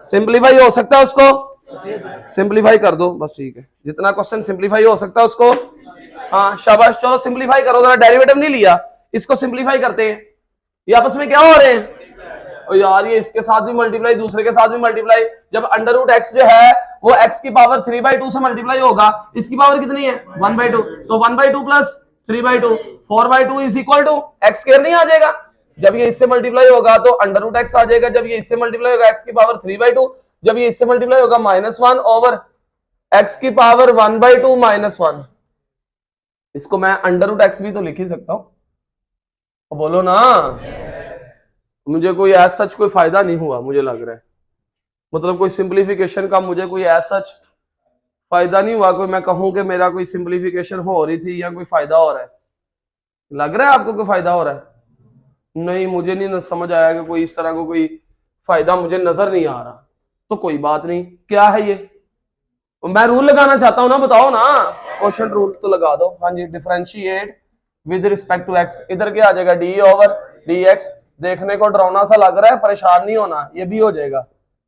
Speaker 1: सिंप्लीफाई हो सकता है उसको सिंप्लीफाई कर दो बस, ठीक है। जितना क्वेश्चन सिंप्लीफाई हो सकता है उसको, हाँ शाबाश, चलो सिंप्लीफाई करो जरा। डेरिवेटिव नहीं लिया, इसको सिंप्लीफाई करते हैं। ये आपस में क्या हो रहे हैं? और यार ये इसके साथ भी मल्टीप्लाई, दूसरे के साथ भी मल्टीप्लाई। जब अंडर रूट एक्स जो है वो एक्स की पावर 3/2 से मल्टीप्लाई होगा, इसकी पावर कितनी है 1/2, तो 1/2 plus 3/2 4/2 is equal to x square नहीं आ जाएगा? जब ये इससे मल्टीप्लाई होगा तो अंडर रूट एक्स आ जाएगा, जब ये इससे मल्टीप्लाई होगा एक्स की पावर 3/2, जब ये इससे मल्टीप्लाई होगा -1 ओवर एक्स की पावर 1/2 -1। इसको मैं अंडर रूट एक्स भी तो लिख ही सकता हूं, तो बोलो ना। मुझे कोई एज सच कोई फायदा नहीं हुआ मुझे लग रहा है, मतलब कोई सिंप्लीफिकेशन का मुझे कोई एज सच फायदा नहीं हुआ। कोई मैं कहूं कि मेरा कोई सिंप्लीफिकेशन हो रही थी या कोई फायदा हो रहा है। लग रहा है आपको कोई फायदा हो रहा है? नहीं, मुझे नहीं समझ आया कि कोई इस तरह को कोई फायदा मुझे नजर नहीं आ रहा। तो कोई बात नहीं, क्या है ये? मैं रूल लगाना चाहता हूं ना, बताओ ना। क्वेश्चन रूल तो लगा दो। हाँ जी, differentiate with respect to x. इधर क्या आ जाएगा d/dx। देखने को डरावना सा लग रहा है, परेशान नहीं होना, ये भी हो जाएगा,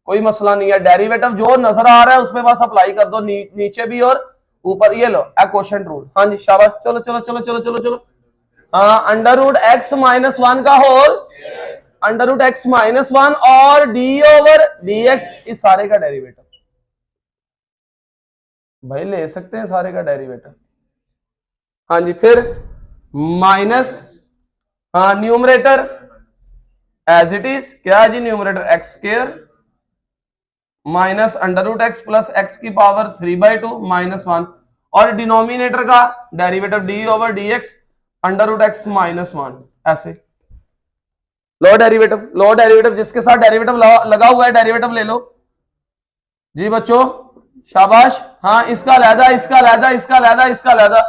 Speaker 1: कोई मसला नहीं है। डेरिवेटिव जो नजर आ रहा है उसमें बस अप्लाई कर दो, नीचे भी और ऊपर। ये लो क्वोशिएंट रूल। हाँ जी शाबाश, चलो चलो चलो चलो चलो चलो। हाँ, अंडर रूट एक्स -1 का होल अंडर रूट एक्स -1 और d/dx इस सारे का डेरिवेटिव। भाई ले सकते हैं सारे का डेरिवेटिव। हाँ जी, फिर माइनस, हाँ न्यूमरेटर एज इट इज, क्या है जी numerator x square minus under root x plus x की पावर 3/2 -1, और डिनोमिनेटर का derivative d/dx under root x -1। ऐसे लो डेरिवेटिव, लो डेरिवेटिव, जिसके साथ डेरिवेटिव लगा हुआ है डेरिवेटिव ले लो जी बच्चों, शाबाश। हाँ, इसका अलहदा, इसका अलहदा, इसका अलहदा, इसका अलहदा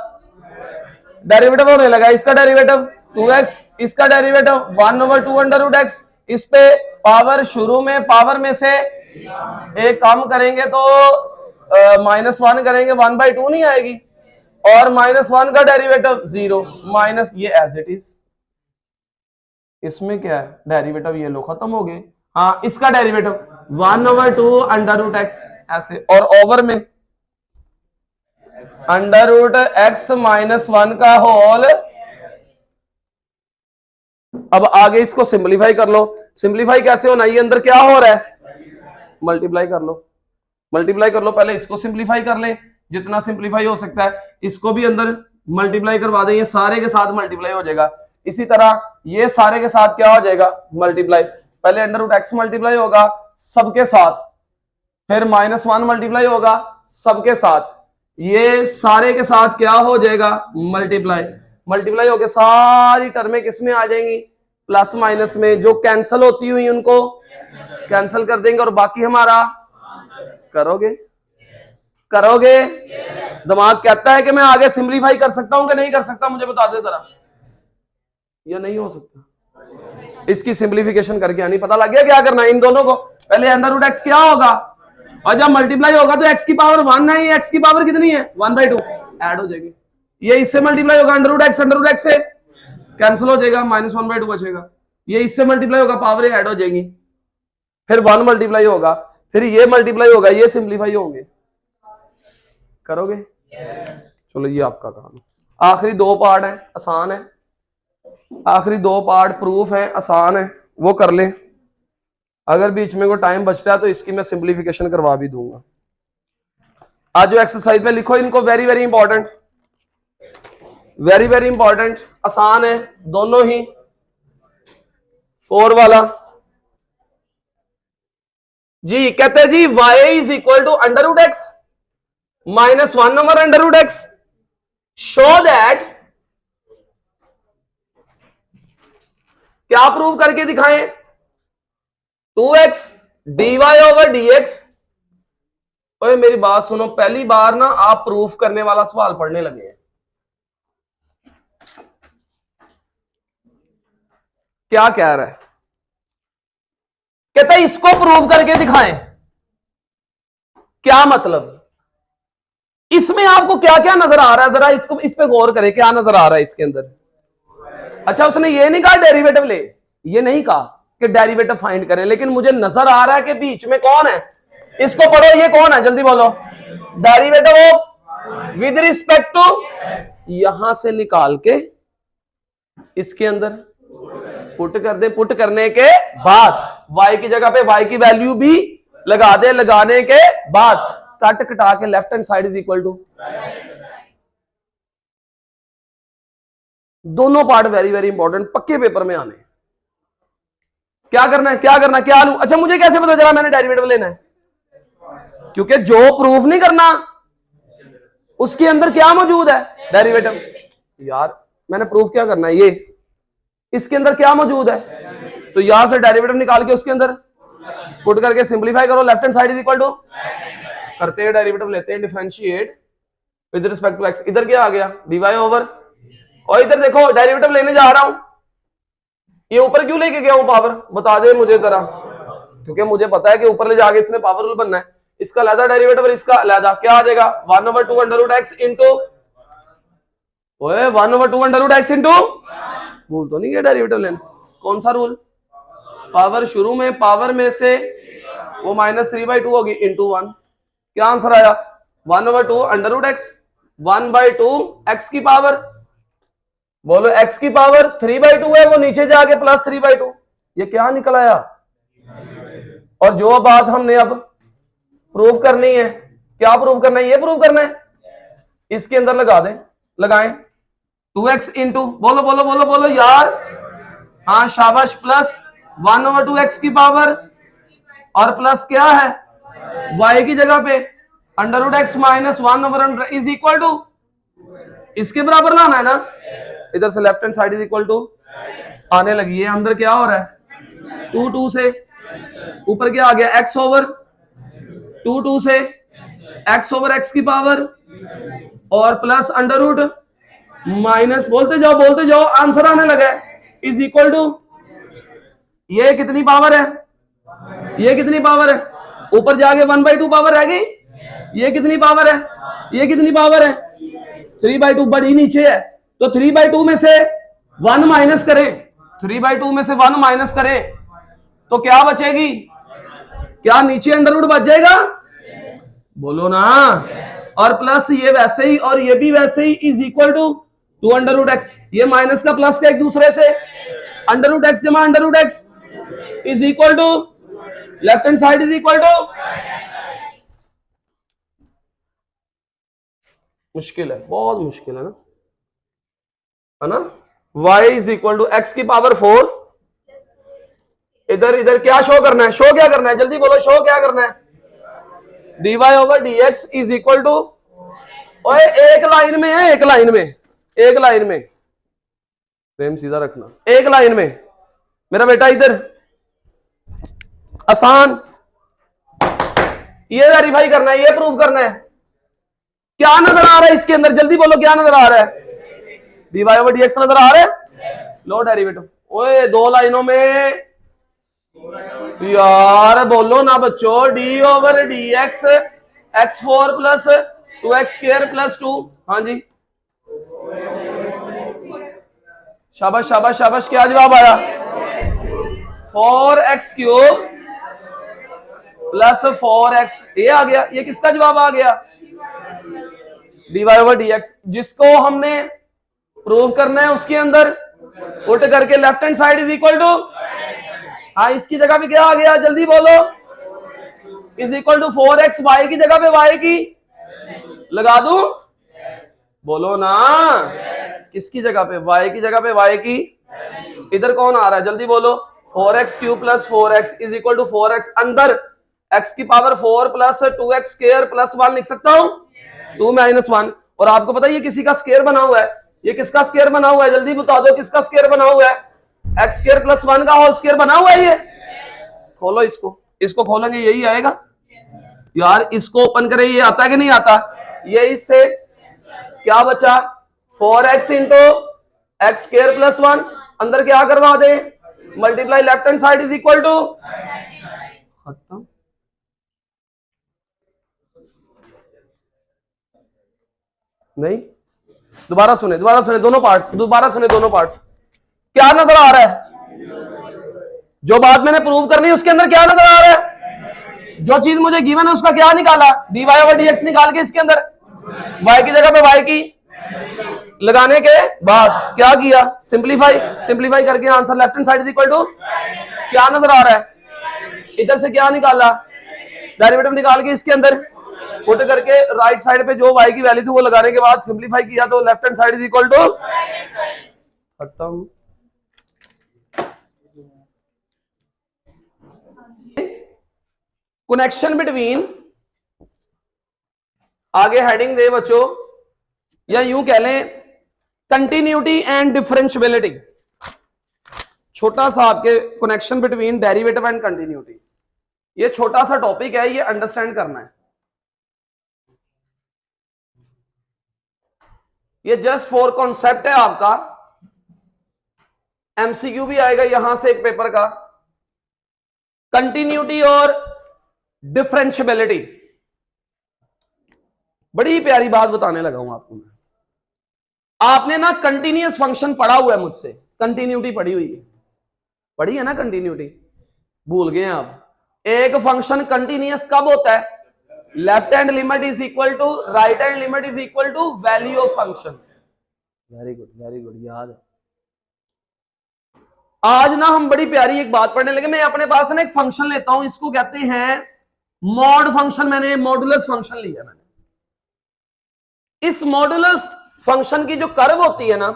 Speaker 1: डेरिवेटिव होने लगा। इसका डेरिवेटिव 2x, इसका डेरिवेटिव 1/2 अंडर रूट एक्स। इस पे पावर, शुरू में पावर में से एक कम करेंगे तो -1 करेंगे, 1/2 नहीं आएगी, और -1 का डेरिवेटिव 0 माइनस, ये एज इट इज। इसमें क्या है डेरिवेटिव, ये लो खत्म हो गए। हाँ, इसका डेरिवेटिव 1/2 अंडर रूट एक्स ऐसे, और ओवर में अंडर रूट एक्स -1 का होल। अब आगे इसको सिंप्लीफाई कर लो। सिंप्लीफाई कैसे होना, ये अंदर क्या हो रहा है, मल्टीप्लाई कर लो, मल्टीप्लाई कर लो। पहले इसको सिंप्लीफाई कर ले, जितना सिंप्लीफाई हो सकता है। इसको भी अंदर मल्टीप्लाई करवा दें, ये सारे के साथ मल्टीप्लाई हो जाएगा। इसी तरह ये सारे के साथ क्या हो जाएगा, मल्टीप्लाई। पहले अंडर रूट एक्स मल्टीप्लाई होगा सबके साथ, फिर -1 मल्टीप्लाई होगा सबके साथ, ये सारे के साथ क्या हो जाएगा, मल्टीप्लाई। मल्टीप्लाई होकर सारी टर्में किस में आ जाएंगी, प्लस माइनस में। जो कैंसिल होती हुई उनको कैंसिल कर देंगे, और बाकी हमारा करोगे, करोगे। दिमाग कहता है कि मैं आगे सिंप्लीफाई कर सकता हूं कि नहीं कर सकता, मुझे बता दे जरा। ये नहीं हो सकता, इसकी सिंप्लीफिकेशन करके आनी। पता लग गया क्या करना है इन दोनों को। पहले अंडर रूट एक्स क्या होगा, और जब मल्टीप्लाई होगा तो एक्स की पावर 1 है, एक्स की पावर कितनी है 1/2 ऐड हो जाएगी। ये इससे मल्टीप्लाई होगा अंडर रूट एक्स से कैंसिल हो जाएगा, -1/2 बचेगा। ये इससे मल्टीप्लाई होगा, पावर ऐड हो जाएगी, फिर 1 मल्टीप्लाई होगा, फिर ये मल्टीप्लाई होगा, ये सिंप्लीफाई होंगे। करोगे? चलो ये आपका काम है। आखिरी 2 पार्ट है, आसान है। आखिरी 2 पार्ट प्रूफ है, आसान है, वो कर ले। अगर बीच में कोई टाइम बचता है तो इसकी मैं सिंप्लीफिकेशन करवा भी दूंगा। आज जो एक्सरसाइज पे लिखो इनको, very very important, very very important, आसान है दोनों ही। 4 वाला जी कहते हैं जी y is equal to under root x -1 over under root x. Show that, क्या प्रूव करके दिखाएं, 2x dy ओवर dx। ओए मेरी बात सुनो, पहली बार ना आप प्रूफ करने वाला सवाल पढ़ने लगे हैं। क्या कह रहा है, कहता है इसको प्रूव करके दिखाएं। क्या मतलब, इसमें आपको क्या क्या नजर आ रहा है, जरा इसको, इस पे गौर करें, क्या नजर आ रहा है इसके अंदर। अच्छा, उसने ये नहीं कहा डेरिवेटिव ले, ये नहीं कहा कि डेरिवेटिव फाइंड करें, लेकिन मुझे नजर आ रहा है कि बीच में कौन है, इसको पढ़ो, ये कौन है जल्दी बोलो, derivative of with respect to, यहां से निकाल के इसके अंदर पुट कर दे, पुट करने के बाद y की जगह पे y की वैल्यू भी लगा दे, लगाने के बाद कट कटा के left hand side is equal to, दोनों पार्ट वेरी वेरी इंपॉर्टेंट, पक्के पेपर में आने। क्या करना है, क्या करना है, क्या लूं? अच्छा मुझे कैसे पता चला मैंने डेरिवेटिव लेना है? क्योंकि जो प्रूफ नहीं करना उसके अंदर क्या मौजूद है, डेरिवेटिव। यार मैंने प्रूफ क्या करना है, ये इसके अंदर क्या मौजूद है, तो यहां से डेरिवेटिव निकाल के उसके अंदर पुट करके सिंपलीफाई करो, left hand side is equal to, करते हैं डेरिवेटिव, लेते हैं differentiate with respect to x, इधर क्या आ गया, dy ओवर, और इधर देखो डेरिवेटिव लेने जा रहा हूं, ये ऊपर क्यों लेके गया हूं पावर, बता दे मुझे जरा, क्योंकि मुझे पता है कि ऊपर ले जाके इसने पावरफुल बनना है, इसका अलहदा डेरिवेटिव और इसका अलहदा, क्या आ जाएगा 1/2 अंडर रूट एक्स इंटू, ओए 1/2 अंडर रूट एक्स इंटू, भूल तो नहीं गया डेरिवेटिव लेना, कौन सा रूल, पावर शुरू में पावर में से वो -3/2 होगी इंटू 1, क्या आंसर आया 1/2 अंडर रूट एक्स, 1/2 एक्स की पावर, बोलो x की पावर 3/2 है, वो नीचे जाके +3/2, ये क्या निकल आया। और जो बात हमने अब प्रूफ करनी है, क्या प्रूफ करना है, ये प्रूफ करना है, इसके अंदर लगा दें, लगाएं 2x इंटू, बोलो बोलो बोलो बोलो यार, हाँ शाबाश, प्लस 1/2 x की पावर और प्लस क्या है y की जगह पे under root x minus 1/1 is equal to, इसके बराबर लाना है ना, इधर से left hand side is equal to आने लगी है, अंदर क्या हो रहा है 2 से ऊपर क्या आ गया x ओवर 2 से x ओवर x की पावर और प्लस अंडर रूट माइनस, बोलते जाओ आंसर आने लगा है, इज इक्वल टू, ये कितनी पावर है, ये कितनी पावर है, ऊपर जाके 1/2 पावर रह गई, ये कितनी पावर है, ये कितनी पावर है 3/2, बड़ी नीचे है, तो 3/2 में से 1 माइनस करें, 3/2 में से 1 माइनस करें तो क्या बचेगी, क्या नीचे अंडर रूट बच जाएगा, बोलो ना, और प्लस ये वैसे ही और ये भी वैसे ही is equal to 2 under root x, ये माइनस का प्लस का एक दूसरे से, अंडर रूट एक्स जमा under root x is equal to, left hand side is equal to, मुश्किल है, बहुत मुश्किल है ना, y is equal to x की पावर 4, इधर क्या शो करना है, शो क्या करना है, जल्दी बोलो, शो क्या करना है, dy over dx is equal to, ओए एक लाइन में है, एक लाइन में फ्रेम सीधा रखना, एक लाइन में मेरा बेटा, इधर आसान, ये वेरीफाई करना है, ये प्रूफ करना है, क्या नजर आ रहा है इसके अंदर, जल्दी बोलो क्या नजर आ रहा है, dy ओवर dx नजर आ रहा है, लो डेरिवेटिव, ओए 2 लाइनों में यार बोलो ना बच्चों, d over dx x4 plus 2x square plus 2, हाँ जी शाबाश शाबाश शाबाश, क्या जवाब आया 4x क्यूब प्लस 4x, ये आ गया, ये किसका जवाब आ गया dy ओवर dx, जिसको हमने प्रूव करना है उसके अंदर पुट करके left hand side is equal to, हाँ इसकी जगह पे क्या आ गया जल्दी बोलो, is equal to 4x, y की जगह पे y की लगा दूं, बोलो ना, किसकी जगह पे, y की जगह पे y की, इधर कौन आ रहा है जल्दी बोलो, 4x cube plus 4x is equal to 4x, अंदर x की power 4 plus 2x square plus 1 लिख सकता हूं, 2 माइनस 1, और आपको पता है ये किसी का स्क्वायर बना हुआ है, ये किसका स्क्वायर बना हुआ है, जल्दी बता दो किसका स्क्वायर बना हुआ है, x स्क्वायर प्लस 1 का होल स्क्वायर बना हुआ है, ये खोलो इसको खोलेंगे यही आएगा यार, इसको ओपन करें, ये आता है कि नहीं आता, ये इससे क्या बचा 4x into x square plus 1, अंदर क्या करवा दे multiply, left hand side is equal to, खत्म, नहीं दोबारा सुने दोनों पार्ट्स, क्या नजर आ रहा है, जो बात मैंने प्रूव करनी है उसके अंदर क्या नजर आ रहा है, जो चीज मुझे गिवन है उसका क्या निकाला, dy ओवर dx निकाल के इसके अंदर y की जगह पे y की लगाने के बाद क्या किया, सिंप्लीफाई करके answer left hand side is equal to क्या नजर आ रहा है, इधर से क्या निकाला, डेरिवेटिव निकाल के इसके अंदर पुट करके राइट साइड पे जो y की वैल्यू थी वो लगाने के बाद सिंप्लीफाई किया तो left hand side is equal to खत्म। कनेक्शन बिटवीन, आगे हेडिंग दे बच्चों, या यूं कह लें कंटिन्यूटी एंड डिफरेंशियबिलिटी, छोटा सा आपके connection between derivative and continuity, ये छोटा सा टॉपिक है, ये अंडरस्टैंड करना है, ये जस्ट फॉर कॉन्सेप्ट है आपका, एमसीक्यू भी आएगा यहां से एक पेपर का, कंटिन्यूटी और डिफरेंशियबिलिटी। बड़ी प्यारी बात बताने लगा हूं आपको मैं, आपने ना कंटिन्यूअस फंक्शन पढ़ा हुआ है मुझसे, कंटिन्यूटी पढ़ी हुई है, पढ़ी है ना कंटिन्यूटी, भूल गए आप। एक फंक्शन कंटिन्यूअस कब होता है, left hand limit is equal to right hand limit is equal to value of function. Very good, याद है। आज ना हम बड़ी प्यारी एक बात पढ़ने लगे, मैं अपने पास ना एक फंक्शन लेता हूं, इसको कहते हैं मॉड फंक्शन, मैंने मॉडुलस फंक्शन लिया मैंने। इस मॉडुलर फंक्शन की जो कर्व होती है ना,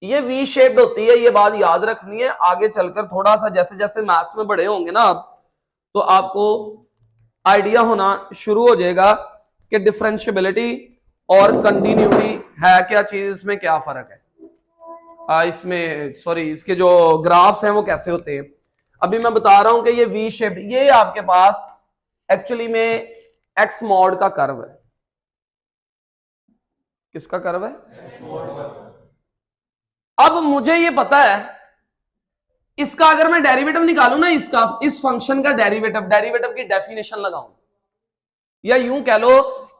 Speaker 1: ये वी शेप्ड होती है, ये बात याद रखनी है, आगे चलकर थोड़ा सा जैसे जैसे मैथ्स में बड़े होंगे ना आप, तो आपको आइडिया होना शुरू हो जाएगा कि डिफरेंशियबिलिटी और कंटिन्यूटी है क्या चीज, इसमें क्या फर्क है, इसमें सॉरी इसके जो ग्राफ्स हैं वो कैसे होते हैं। अभी मैं बता रहा हूं कि ये वी शेप्ड, ये आपके पास एक्चुअली में एक्स मॉड का कर्व है। किसका कर्व है? अब मुझे ये पता है, इसका अगर मैं डेरिवेटिव निकालूं ना, इसका इस फंक्शन का डेरिवेटिव की डेफिनेशन लगाऊं, या यूं कह लो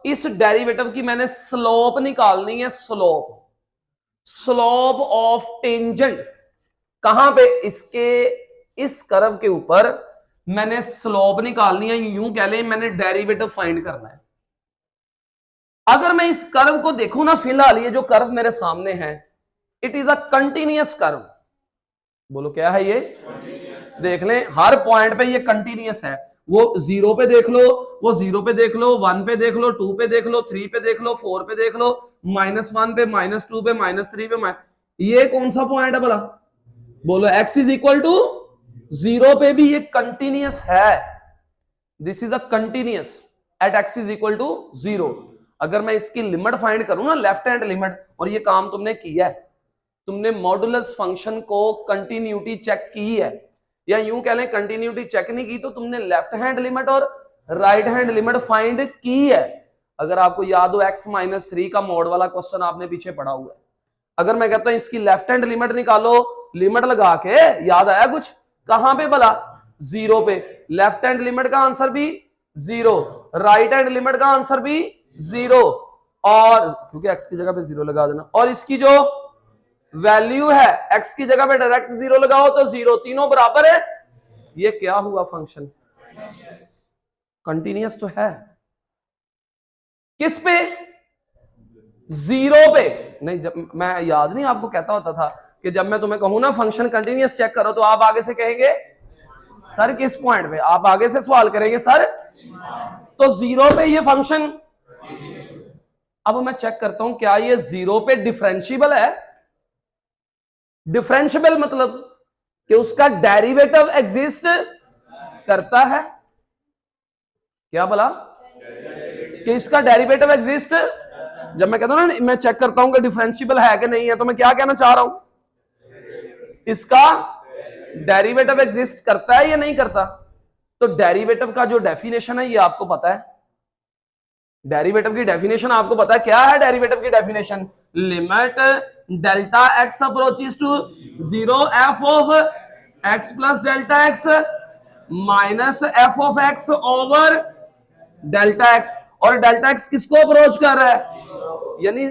Speaker 1: इस डेरिवेटिव की मैंने स्लोप निकालनी है, स्लोप ऑफ टेंजेंट, कहां पे, इसके इस कर्व के ऊपर मैंने स्लोप निकालनी है, यूं कह ले मैंने डेरिवेटिव फाइंड करना है। अगर मैं इस कर्व को देखूं ना, फिलहाल ये जो कर्व मेरे सामने है, it is a continuous curve. बोलो क्या है ये? देख लें हर पॉइंट पे ये कंटिन्यूअस है, वो 0 पे देख लो, वो 0 पे देख लो, 1 पे देख लो, 2 पे देख लो, 3 पे देख लो, 4 पे देख लो, -1 पे, -2 पे, -3 पे, ये कौन सा पॉइंट है भला? बोलो x इज इक्वल टू 0 पे भी ये कंटिन्यूअस है, this is a continuous at x is equal to 0। अगर मैं इसकी लिमिट फाइंड करूं ना, लेफ्ट हैंड लिमिट, और ये काम तुमने किया है, तुमने मॉडुलस फंक्शन को कंटिन्यूटी चेक की है, या यूं कह लें कंटिन्यूटी चेक नहीं की तो तुमने लेफ्ट हैंड लिमिट और राइट हैंड लिमिट फाइंड की है। अगर आपको याद हो x-3 का मॉड वाला क्वेश्चन आपने पीछे पढ़ा हुआ है, अगर मैं कहता हूं इसकी लेफ्ट हैंड लिमिट निकालो, लिमिट लगा के, याद आया कुछ? कहां पे भला? 0 पे। लेफ्ट हैंड लिमिट का आंसर भी 0, राइट हैंड लिमिट का आंसर भी 0, और क्योंकि x की जगह पे 0 लगा देना, और इसकी जो वैल्यू है x की जगह पे डायरेक्ट 0 लगाओ तो 0, तीनों बराबर है। ये क्या हुआ? फंक्शन कंटिन्यूअस तो है। किस पे? 0 पे। नहीं, जब मैं याद नहीं आपको कहता होता था कि जब मैं तुम्हें कहूं ना फंक्शन कंटिन्यूअस चेक करो, तो आप आगे से कहेंगे सर किस पॉइंट पे, आप आगे से सवाल करेंगे सर, तो 0 पे ये फंक्शन। अब मैं चेक करता हूं क्या ये 0 पे डिफरेंशियबल है। डिफरेंशियबल मतलब कि उसका डेरिवेटिव एग्जिस्ट करता है। क्या बोला? कि इसका डेरिवेटिव एग्जिस्ट। जब मैं कहता हूं ना, मैं चेक करता हूं कि डिफरेंशियबल है कि नहीं है, तो मैं क्या कहना चाह रहा हूं? इसका डेरिवेटिव एग्जिस्ट करता है या नहीं करता। तो डेरिवेटिव का जो डेफिनेशन है ये आपको पता है, डेरिवेटिव की डेफिनेशन आपको पता है। क्या है डेरिवेटिव की definition? Limit delta x approaches to 0 f of x plus delta x minus f of x over delta x, और डेल्टा एक्स किसको अप्रोच कर रहा है? यानी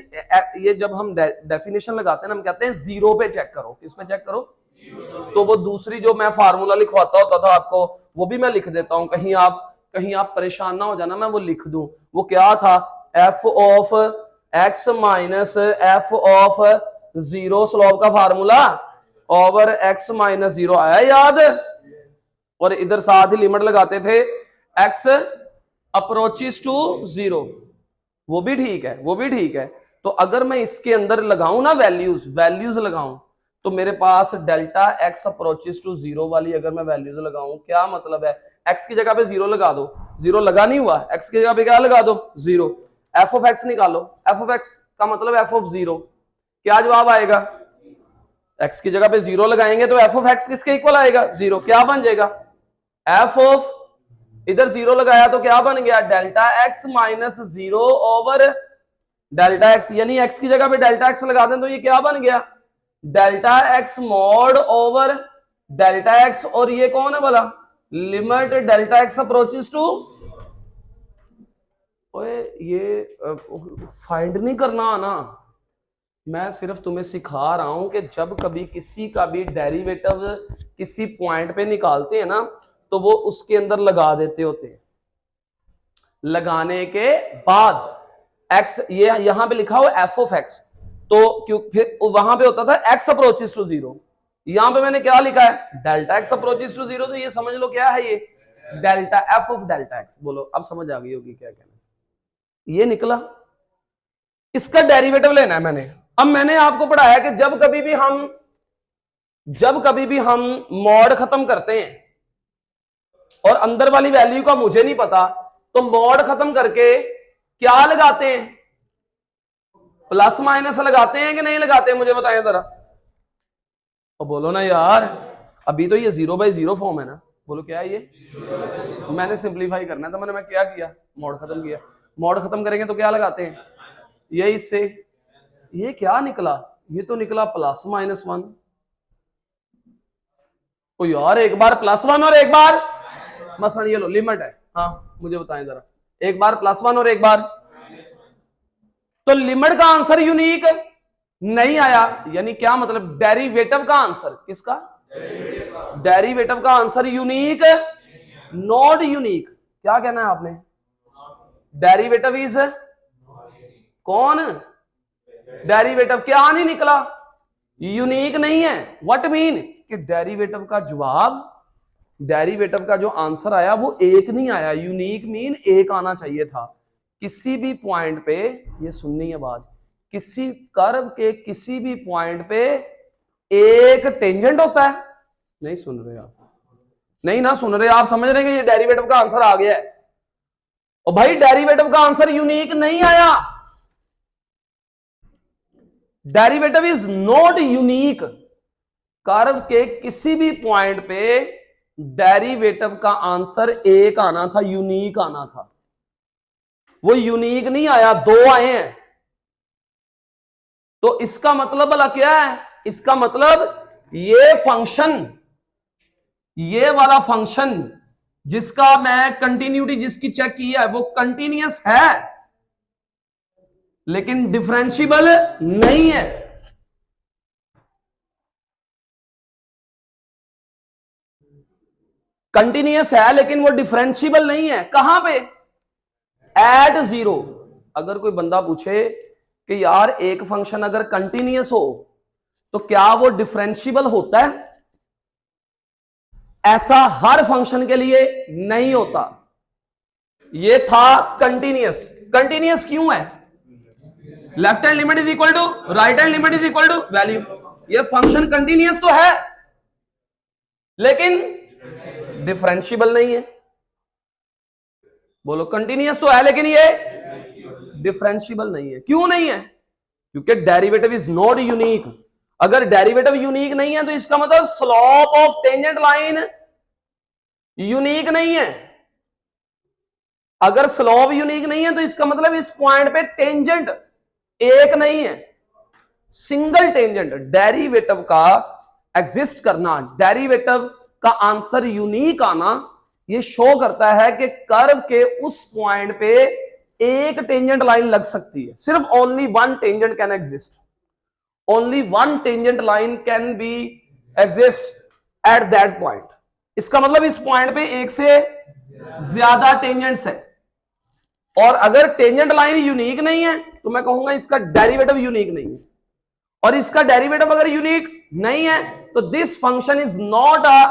Speaker 1: ये जब हम डेफिनेशन लगाते हैं ना, हम कहते हैं 0 पे चेक करो। किस पे चेक करो? तो वो दूसरी जो मैं फार्मूला लिखवाता होता था आपको, वो भी मैं लिख देता हूं, कहीं आप कहीं आप परेशान ना हो जाना, मैं वो लिख दूं। वो क्या था, f of x minus f of zero slope का formula over x minus zero आया याद, और इधर साथ ही लिमिट लगाते थे एक्स अप्रोचेस टू जीरो, वो भी ठीक है, वो भी ठीक है। तो अगर मैं इसके अंदर लगाऊं ना वैल्यूज लगाऊं, तो मेरे पास delta x approaches to zero वाली अगर मैं वैल्यूज लगाऊं, क्या मतलब है, एक्स की जगह पे जीरो लगा दो, जीरो लगा नहीं हुआ, एक्स की जगह पे क्या लगा दो, जीरो। एफ ऑफ एक्स निकालो, एफ ऑफ एक्स का मतलब एफ ऑफ जीरो, क्या जवाब आएगा, एक्स की जगह पे जीरो लगाएंगे तो एफ ऑफ एक्स किसके इक्वल आएगा, जीरो। क्या बन जाएगा, एफ ऑफ, इधर जीरो लगाया तो क्या बन गया, delta x minus zero over delta x, यानी एक्स की जगह पे डेल्टा एक्स लगा दें तो ये क्या बन गया, delta x mod over delta x, और ये कौन है बोला, limit delta x approaches to, ओए ये फाइंड नहीं करना आना, मैं सिर्फ तुम्हें सिखा रहा हूं कि जब कभी किसी का भी डेरिवेटिव किसी पॉइंट पे निकालते हैं ना, तो वो उसके अंदर लगा देते होते हैं, लगाने के बाद एक्स, ये यहां पे लिखा हुआ एफ ऑफ एक्स, तो क्यों फिर वहां पे होता था एक्स अप्रोचेस टू जीरो, यहां पे मैंने क्या लिखा है, delta x approaches to zero, तो ये समझ लो क्या है, ये delta f of delta x. बोलो अब समझ आ गई होगी क्या कहना, ये निकला, इसका डेरिवेटिव लेना है मैंने। अब मैंने आपको पढ़ाया कि जब कभी भी हम मॉड खत्म करते हैं और अंदर वाली वैल्यू का मुझे नहीं पता, तो मॉड खत्म करके क्या लगाते हैं, प्लस माइनस लगाते हैं कि नहीं लगाते हैं, मुझे बताएं जरा, तो बोलो ना यार, अभी तो ये 0/0 फॉर्म है ना, बोलो क्या है ये, मैंने सिंप्लीफाई करना है, तो मैं क्या किया, मॉड खत्म किया, मॉड खत्म करेंगे तो क्या लगाते हैं, ये इससे, ये क्या निकला, ये तो निकला प्लस माइनस वन, तो यार एक बार प्लस वन और एक बार, मसलन ये लो लिमिट है, हाँ मुझे बताएं जरा, एक बार प्लस वन और एक बार, तो लिमिट का आंसर यूनिक नहीं आया, यानी क्या मतलब, डेरिवेटिव का आंसर, किसका, डेरिवेटिव का आंसर यूनिक, नॉट यूनिक, क्या कहना है आपने, डेरिवेटिव इज कौन, डेरिवेटिव क्या नहीं निकला, यूनिक नहीं है, व्हाट मीन कि डेरिवेटिव का जवाब, डेरिवेटिव का जो आंसर आया वो एक नहीं आया, यूनिक मीन एक आना चाहिए था। किसी भी पॉइंट पे, ये सुननी है बात, किसी कर्व के किसी भी पॉइंट पे एक टेंजेंट होता है, नहीं सुन रहे आप, नहीं ना सुन रहे आप, समझ रहे हैं कि ये डेरिवेटिव का आंसर आ गया है, और भाई डेरिवेटिव का आंसर यूनिक नहीं आया, derivative is not unique, curve के किसी भी पॉइंट पे डेरिवेटिव का आंसर एक आना था, यूनिक आना था, वो यूनिक नहीं आया, दो आए हैं, तो इसका मतलब भला क्या है, इसका मतलब ये फंक्शन, ये वाला फंक्शन जिसका मैं कंटिन्यूटी जिसकी चेक की है वो कंटिन्यूअस है लेकिन डिफरेंशिएबल नहीं है, कंटिन्यूअस है लेकिन वो डिफरेंशिएबल नहीं है, कहां पे, एट जीरो। अगर कोई बंदा पूछे कि यार एक फंक्शन अगर कंटिन्यूअस हो तो क्या वो डिफरेंशिएबल होता है, ऐसा हर फंक्शन के लिए नहीं होता, ये था कंटिन्यूअस, कंटिन्यूअस क्यों है, left hand limit is equal to right hand limit is equal to value, ये फंक्शन कंटिन्यूअस तो है लेकिन डिफरेंशिएबल नहीं है, बोलो कंटिन्यूअस तो है लेकिन ये डिफरेंशिएबल नहीं है, क्यों नहीं है, क्योंकि डेरिवेटिव इज नॉट यूनिक, अगर डेरिवेटिव यूनिक नहीं है तो इसका मतलब slope of tangent line unique नहीं है, अगर स्लोप यूनिक नहीं है तो इसका मतलब इस पॉइंट पे टेंजेंट एक नहीं है, सिंगल टेंजेंट, डेरिवेटिव का एग्जिस्ट करना, डेरिवेटिव का आंसर यूनिक आना, ये शो करता है कि कर्व के उस पॉइंट पे एक टेंजेंट लाइन लग सकती है, सिर्फ only one tangent can exist, only one tangent line can be exist at that point, इसका मतलब इस पॉइंट पे एक से ज्यादा टेंजेंट्स है, और अगर टेंजेंट लाइन यूनिक नहीं है तो मैं कहूंगा इसका डेरिवेटिव यूनिक नहीं है, और इसका डेरिवेटिव अगर यूनिक नहीं है तो this function is not a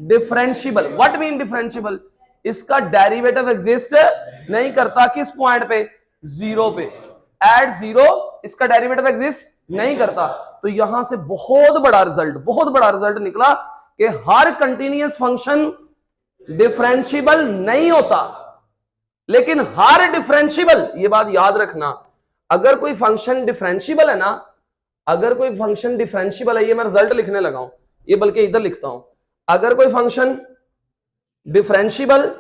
Speaker 1: differentiable. What mean differentiable? इसका डेरिवेटिव एग्जिस्ट नहीं करता। किस पॉइंट पे? जीरो पे। एट जीरो इसका डेरिवेटिव एग्जिस्ट नहीं करता। तो यहां से बहुत बड़ा रिजल्ट निकला कि हर कंटिन्यूअस फंक्शन डिफरेंशियबल नहीं होता, लेकिन हर डिफरेंशियबल, ये बात याद रखना, अगर कोई फंक्शन डिफरेंशियबल है ना, अगर कोई फंक्शन डिफरेंशियबल है, ये मैं रिजल्ट लिखने लगा हूं, ये बल्कि इधर लिखता हूं, अगर कोई फंक्शन डिफरेंशियबल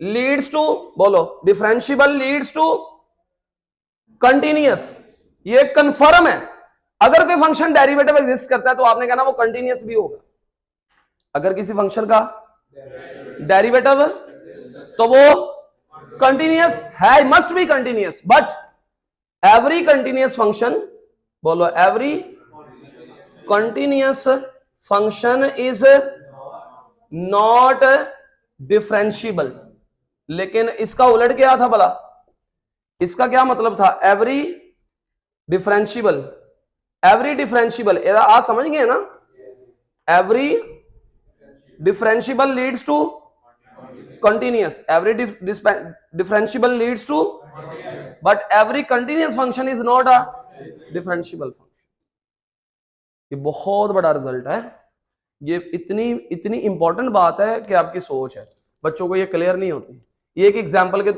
Speaker 1: लीड्स टू, बोलो, डिफरेंशियबल लीड्स टू कंटिन्यूअस, ये कंफर्म है। अगर कोई फंक्शन डेरिवेटिव एग्जिस्ट करता है तो आपने कहना वो कंटिन्यूअस भी होगा। अगर किसी फंक्शन का डेरिवेटिव तो वो कंटिन्यूअस है, must be continuous. But every continuous function, बोलो, every continuous function is not differentiable. लेकिन इसका उलट क्या था भला? इसका क्या मतलब था? एवरी डिफरेंशियबल, आप समझ गए ना? Every differentiable leads to continuous, every differentiable leads to, but every continuous function is not a differentiable function। ये बहुत बड़ा रिजल्ट है, ये इतनी इंपॉर्टेंट बात है कि आपकी सोच है, बच्चों को ये क्लियर नहीं होती। ये एक एग्जांपल के